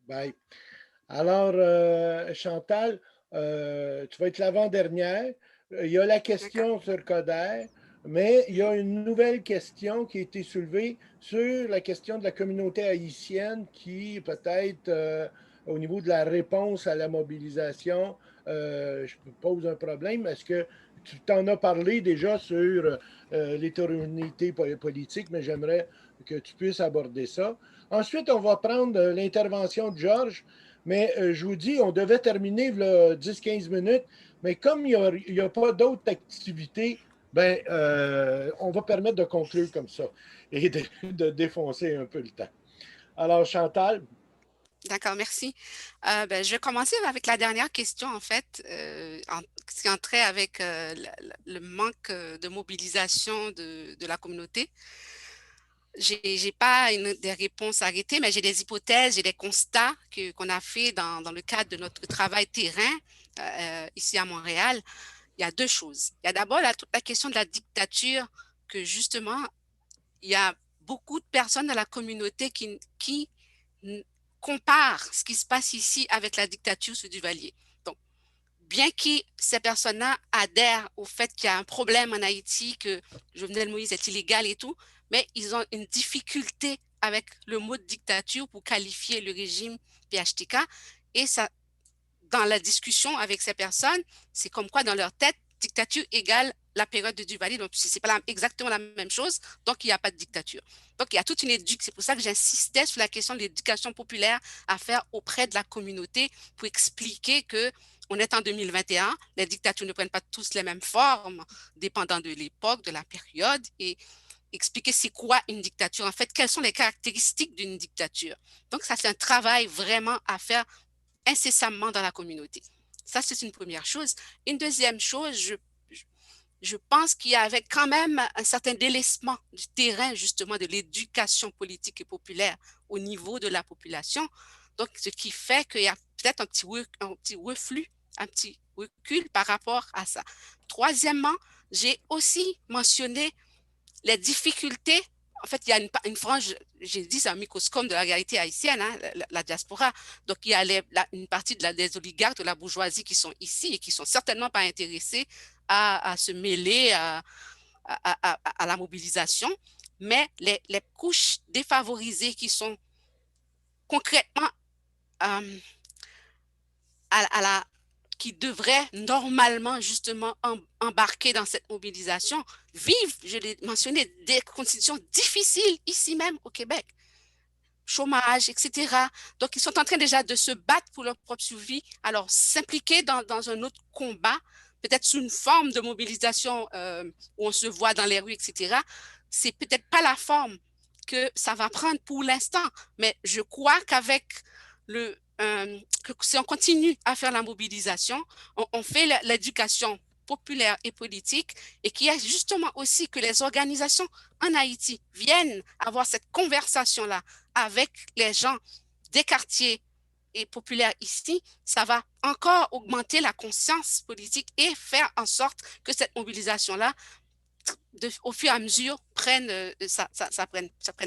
Bye. Alors, Chantal, tu vas être l'avant-dernière. Il y a la question sur Coder, mais il y a une nouvelle question qui a été soulevée sur la question de la communauté haïtienne qui, peut-être, au niveau de la réponse à la mobilisation, je pose un problème. Est-ce que tu t'en as parlé déjà sur l'hétérogénéité politique, mais j'aimerais que tu puisses aborder ça. Ensuite, on va prendre l'intervention de Georges, mais je vous dis, on devait terminer 10-15 minutes, mais comme il n'y a pas d'autres activités, ben, on va permettre de conclure comme ça et de défoncer un peu le temps. Alors, Chantal. D'accord, merci. Je vais commencer avec la dernière question, en fait, qui entrait avec le manque de mobilisation de la communauté. Je n'ai pas des réponses arrêtées, mais j'ai des hypothèses, j'ai des constats qu'on a fait dans le cadre de notre travail terrain ici à Montréal. Il y a deux choses. Il y a d'abord toute la question de la dictature, que justement, il y a beaucoup de personnes dans la communauté qui comparent ce qui se passe ici avec la dictature sous Duvalier. Donc, bien que ces personnes-là adhèrent au fait qu'il y a un problème en Haïti, que Jovenel Moïse est illégal et tout, mais ils ont une difficulté avec le mot de dictature pour qualifier le régime PHTK. Et ça, dans la discussion avec ces personnes, c'est comme quoi dans leur tête, dictature égale la période de Duvalier. Donc, ce n'est pas exactement la même chose, donc il n'y a pas de dictature. Donc, il y a toute une éducation. C'est pour ça que j'insistais sur la question de l'éducation populaire à faire auprès de la communauté pour expliquer qu'on est en 2021, les dictatures ne prennent pas tous les mêmes formes, dépendant de l'époque, de la période, et expliquer c'est quoi une dictature, en fait, quelles sont les caractéristiques d'une dictature. Donc, ça, c'est un travail vraiment à faire incessamment dans la communauté. Ça, c'est une première chose. Une deuxième chose, je pense qu'il y avait quand même un certain délaissement du terrain, justement, de l'éducation politique et populaire au niveau de la population. Donc, ce qui fait qu'il y a peut-être un petit reflux, un petit recul par rapport à ça. Troisièmement, j'ai aussi mentionné les difficultés. En fait, il y a une frange, j'ai dit, c'est un microscope de la réalité haïtienne, hein, la diaspora. Donc, il y a une partie des oligarques, de la bourgeoisie qui sont ici et qui ne sont certainement pas intéressés à se mêler à la mobilisation. Mais les couches défavorisées qui sont concrètement qui devraient normalement justement embarquer dans cette mobilisation, vivent, je l'ai mentionné, des conditions difficiles ici même au Québec. Chômage, etc. Donc, ils sont en train déjà de se battre pour leur propre survie. Alors, s'impliquer dans un autre combat, peut-être sous une forme de mobilisation où on se voit dans les rues, etc., c'est peut-être pas la forme que ça va prendre pour l'instant. Mais je crois qu'avec que si on continue à faire la mobilisation, on fait l'éducation populaire et politique et qu'il y a justement aussi que les organisations en Haïti viennent avoir cette conversation-là avec les gens des quartiers et populaires ici, ça va encore augmenter la conscience politique et faire en sorte que cette mobilisation-là au fur et à mesure, prennent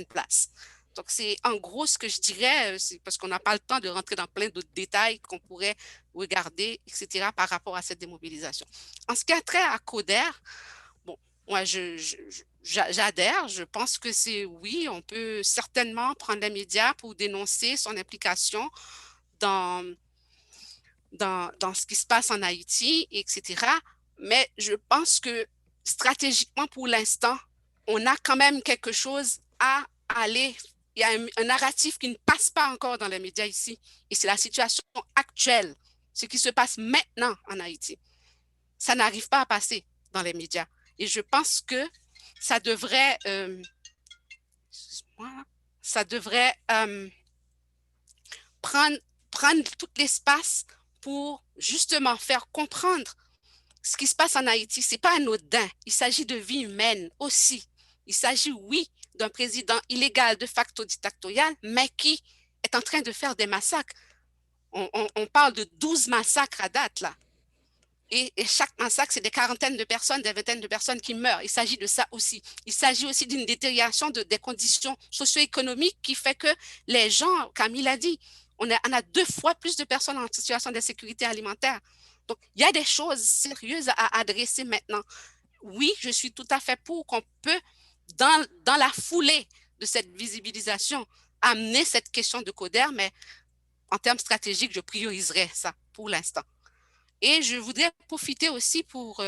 place. Donc, c'est en gros ce que je dirais, parce qu'on n'a pas le temps de rentrer dans plein d'autres détails qu'on pourrait regarder, etc., par rapport à cette démobilisation. En ce qui a trait à Coder, bon, moi, j'adhère. Je pense que oui, on peut certainement prendre les médias pour dénoncer son implication dans ce qui se passe en Haïti, etc. Mais je pense que stratégiquement, pour l'instant, on a quand même quelque chose à aller. Il y a un narratif qui ne passe pas encore dans les médias ici. Et c'est la situation actuelle, ce qui se passe maintenant en Haïti. Ça n'arrive pas à passer dans les médias. Et je pense que ça devrait, prendre tout l'espace pour justement faire comprendre ce qui se passe en Haïti. Ce n'est pas anodin. Il s'agit de vie humaine aussi. Il s'agit, oui, d'un président illégal de facto dictatorial, mais qui est en train de faire des massacres. On parle de 12 massacres à date, là. Et chaque massacre, c'est des quarantaines de personnes, des vingtaines de personnes qui meurent. Il s'agit de ça aussi. Il s'agit aussi d'une détérioration des conditions socio-économiques qui fait que les gens, comme il a dit, on a 2 fois plus de personnes en situation d'insécurité alimentaire. Donc, il y a des choses sérieuses à adresser maintenant. Oui, je suis tout à fait pour qu'on peut, dans la foulée de cette visibilisation, amener cette question de Coder, mais en termes stratégiques, je prioriserai ça pour l'instant. Et je voudrais profiter aussi pour...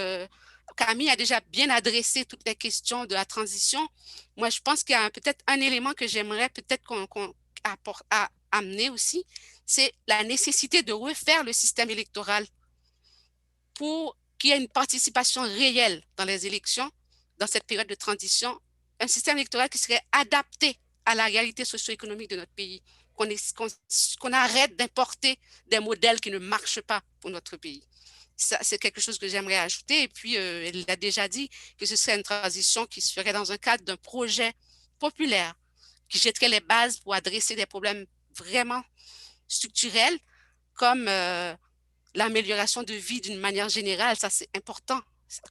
Camille a déjà bien adressé toutes les questions de la transition. Moi, je pense qu'il y a peut-être un élément que j'aimerais peut-être qu'on amener aussi, c'est la nécessité de refaire le système électoral pour qu'il y ait une participation réelle dans les élections, dans cette période de transition, un système électoral qui serait adapté à la réalité socio-économique de notre pays, qu'on arrête d'importer des modèles qui ne marchent pas pour notre pays. Ça, c'est quelque chose que j'aimerais ajouter. Et puis, elle a déjà dit que ce serait une transition qui se ferait dans un cadre d'un projet populaire, qui jetterait les bases pour adresser des problèmes vraiment structurels, comme l'amélioration de vie d'une manière générale. Ça, c'est important.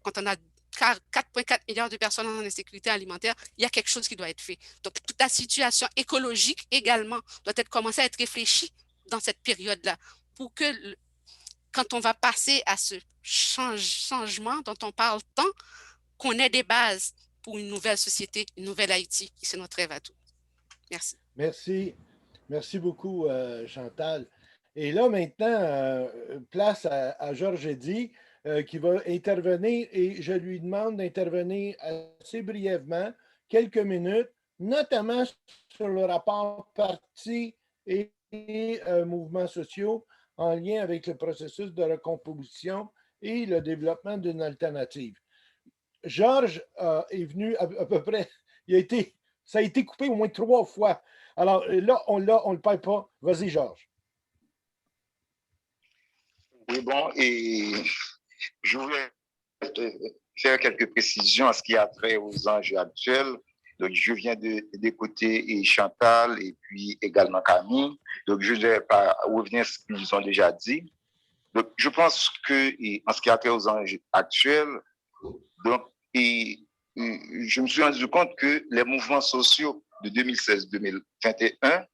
Quand on a 4,4 milliards de personnes en insécurité alimentaire, il y a quelque chose qui doit être fait. Donc, toute la situation écologique également doit être commencée à être réfléchie dans cette période-là pour que, quand on va passer à ce changement dont on parle tant, qu'on ait des bases pour une nouvelle société, une nouvelle Haïti. C'est notre rêve à tous. Merci. Merci. Merci beaucoup, Chantal. Et là, maintenant, place à Georges Eddy, qui va intervenir, et je lui demande d'intervenir assez brièvement, quelques minutes, notamment sur le rapport parti et mouvements sociaux en lien avec le processus de recomposition et le développement d'une alternative. Georges est venu à peu près, ça a été coupé au moins 3 fois. Alors là, on ne le perd pas. Vas-y, Georges. Oui, bon, et je voulais faire quelques précisions à ce qui a trait aux enjeux actuels. Donc, je viens d'écouter Chantal et puis également Camille. Donc, je ne vais pas revenir sur ce qu'ils ont déjà dit. Donc, je pense que, en ce qui a trait aux enjeux actuels, donc, je me suis rendu compte que les mouvements sociaux de 2016-2021,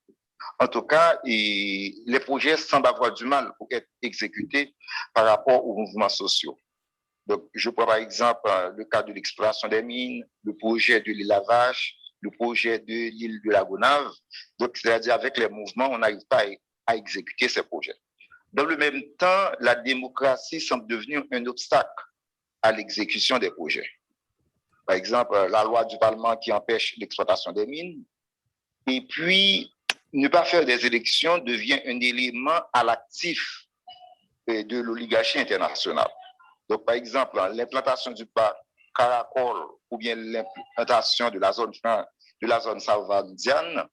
en tout cas, les projets semblent avoir du mal pour être exécutés par rapport aux mouvements sociaux. Donc, je prends par exemple le cas de l'exploration des mines, le projet de l'île Lavache, le projet de l'île de la Gonave. Donc, c'est-à-dire avec les mouvements, on n'arrive pas à exécuter ces projets. Dans le même temps, la démocratie semble devenir un obstacle à l'exécution des projets. Par exemple, la loi du Parlement qui empêche l'exploitation des mines. Et puis, ne pas faire des élections devient un élément à l'actif de l'oligarchie internationale. Donc, par exemple, l'implantation du parc Caracol ou bien l'implantation de la zone savandienne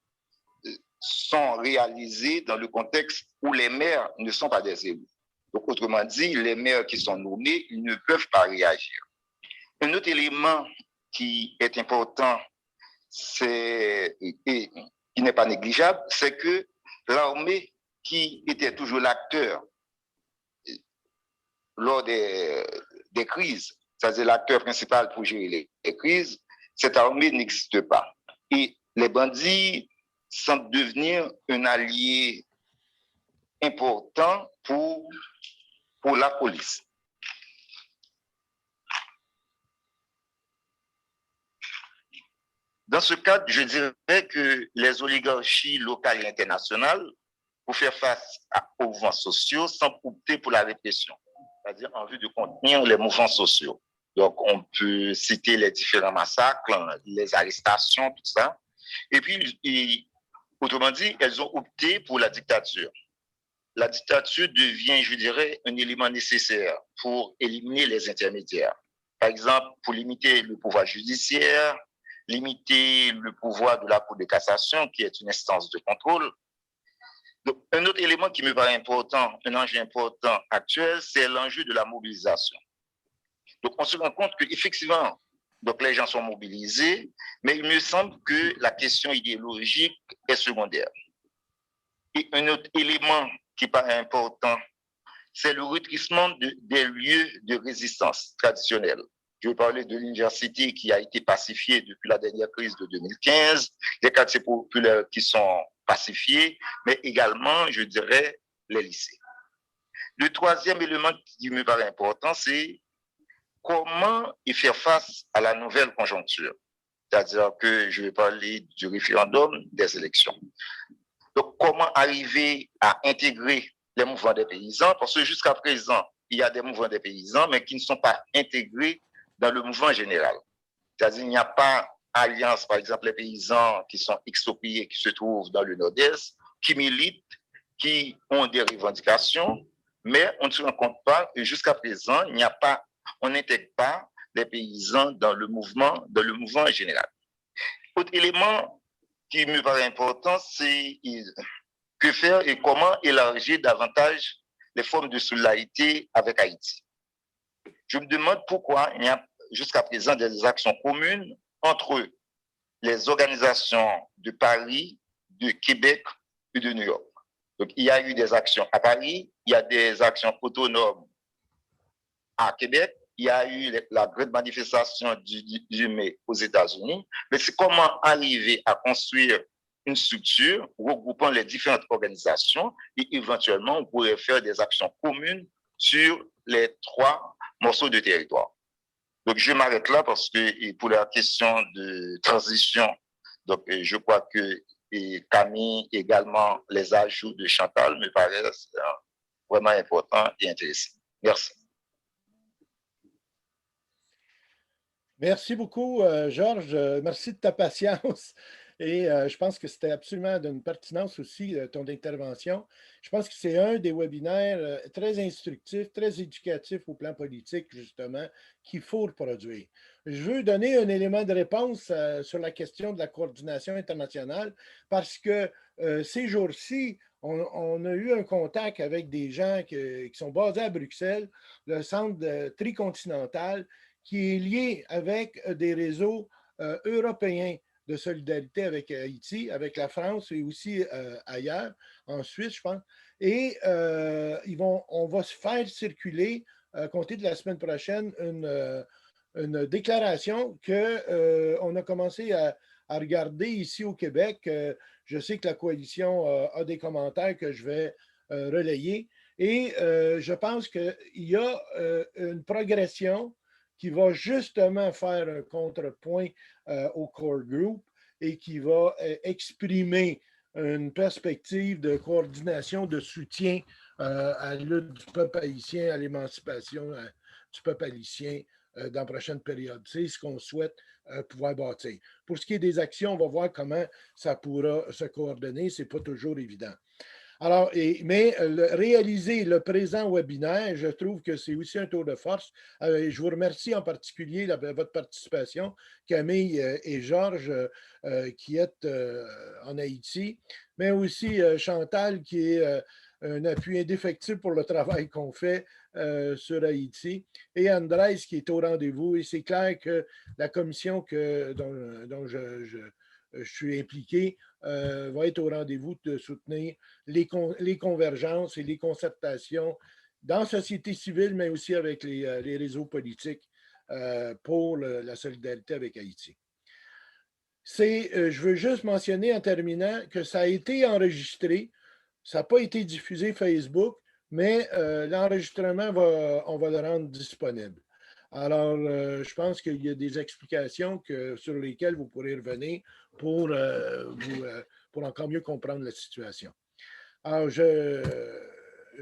sont réalisées dans le contexte où les maires ne sont pas des élus. Donc, autrement dit, les maires qui sont nommés, ils ne peuvent pas réagir. Un autre élément qui est important, et qui n'est pas négligeable, c'est que l'armée, qui était toujours l'acteur lors des crises, c'est-à-dire l'acteur principal pour gérer les crises, cette armée n'existe pas. Et les bandits semblent devenir un allié important pour la police. Dans ce cadre, je dirais que les oligarchies locales et internationales, pour faire face aux mouvements sociaux, semblent opter pour la répression, c'est-à-dire en vue de contenir les mouvements sociaux. Donc, on peut citer les différents massacres, les arrestations, tout ça. Et puis, autrement dit, elles ont opté pour la dictature. La dictature devient, je dirais, un élément nécessaire pour éliminer les intermédiaires. Par exemple, pour limiter le pouvoir judiciaire, limiter le pouvoir de la Cour de cassation, qui est une instance de contrôle. Donc, un autre élément qui me paraît important, un enjeu important actuel, c'est l'enjeu de la mobilisation. Donc, on se rend compte qu'effectivement, donc les gens sont mobilisés, mais il me semble que la question idéologique est secondaire. Et un autre élément qui paraît important, c'est le retristement des lieux de résistance traditionnels. Je vais parler de l'université qui a été pacifiée depuis la dernière crise de 2015, les quartiers populaires qui sont pacifiés, mais également, je dirais, les lycées. Le troisième élément qui me paraît important, c'est comment y faire face à la nouvelle conjoncture. C'est-à-dire que je vais parler du référendum, des élections. Donc, comment arriver à intégrer les mouvements des paysans, parce que jusqu'à présent, il y a des mouvements des paysans, mais qui ne sont pas intégrés dans le mouvement général. C'est-à-dire qu'il n'y a pas alliance, par exemple, les paysans qui sont expropriés, qui se trouvent dans le nord-est, qui militent, qui ont des revendications, mais on ne se rend compte pas que jusqu'à présent, on n'intègre pas les paysans dans le mouvement général. Autre élément qui me paraît important, c'est que faire et comment élargir davantage les formes de solidarité avec Haïti. Je me demande pourquoi il y a jusqu'à présent des actions communes entre les organisations de Paris, de Québec et de New York. Donc, il y a eu des actions à Paris, il y a des actions autonomes à Québec, il y a eu la grande manifestation du mai aux États-Unis, mais c'est comment arriver à construire une structure regroupant les différentes organisations et éventuellement on pourrait faire des actions communes sur les 3 morceaux de territoire. Donc je m'arrête là parce que pour la question de transition, donc je crois que Camille également les ajouts de Chantal me paraissent vraiment importants et intéressants. Merci. Merci beaucoup, Georges. Merci de ta patience. Et je pense que c'était absolument d'une pertinence aussi, ton intervention. Je pense que c'est un des webinaires très instructifs, très éducatifs au plan politique, justement, qu'il faut reproduire. Je veux donner un élément de réponse sur la question de la coordination internationale parce que ces jours-ci, on a eu un contact avec des gens qui sont basés à Bruxelles, le centre tricontinental, qui est lié avec des réseaux européens de solidarité avec Haïti, avec la France et aussi ailleurs, en Suisse, je pense. Et on va se faire circuler, à compter de la semaine prochaine, une déclaration qu'on a commencé à regarder ici au Québec. Je sais que la coalition a des commentaires que je vais relayer. Et je pense qu'il y a une progression qui va justement faire un contrepoint au core group et qui va exprimer une perspective de coordination, de soutien à la lutte du peuple haïtien, à l'émancipation du peuple haïtien dans la prochaine période. C'est ce qu'on souhaite pouvoir bâtir. Pour ce qui est des actions, on va voir comment ça pourra se coordonner. Ce n'est pas toujours évident. Alors, mais réaliser le présent webinaire, je trouve que c'est aussi un tour de force. Je vous remercie en particulier votre participation, Camille et Georges, qui êtes en Haïti, mais aussi Chantal, qui est un appui indéfectible pour le travail qu'on fait sur Haïti, et Andrés, qui est au rendez-vous. Et c'est clair que la commission dont je suis impliqué va être au rendez-vous de soutenir les convergences et les concertations dans la société civile, mais aussi avec les réseaux politiques pour la solidarité avec Haïti. Je veux juste mentionner en terminant que ça a été enregistré, ça n'a pas été diffusé Facebook, mais l'enregistrement, on va le rendre disponible. Alors, je pense qu'il y a des explications sur lesquelles vous pourrez revenir pour encore mieux comprendre la situation. Alors, je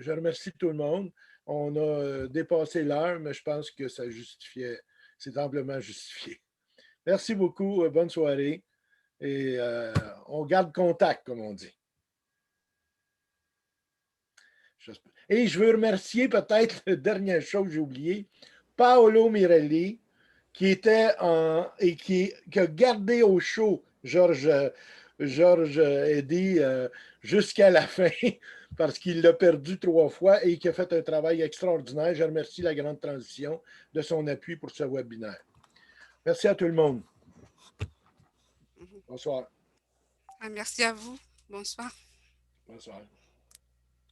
remercie tout le monde. On a dépassé l'heure, mais je pense que ça justifiait, c'est amplement justifié. Merci beaucoup, bonne soirée et on garde contact, comme on dit. Et je veux remercier peut-être, la dernière chose que j'ai oublié, Paolo Mirelli, qui était qui a gardé au chaud Georges Eddy jusqu'à la fin, parce qu'il l'a perdu 3 fois et qui a fait un travail extraordinaire. Je remercie la Grande Transition de son appui pour ce webinaire. Merci à tout le monde. Bonsoir. Merci à vous. Bonsoir. Bonsoir.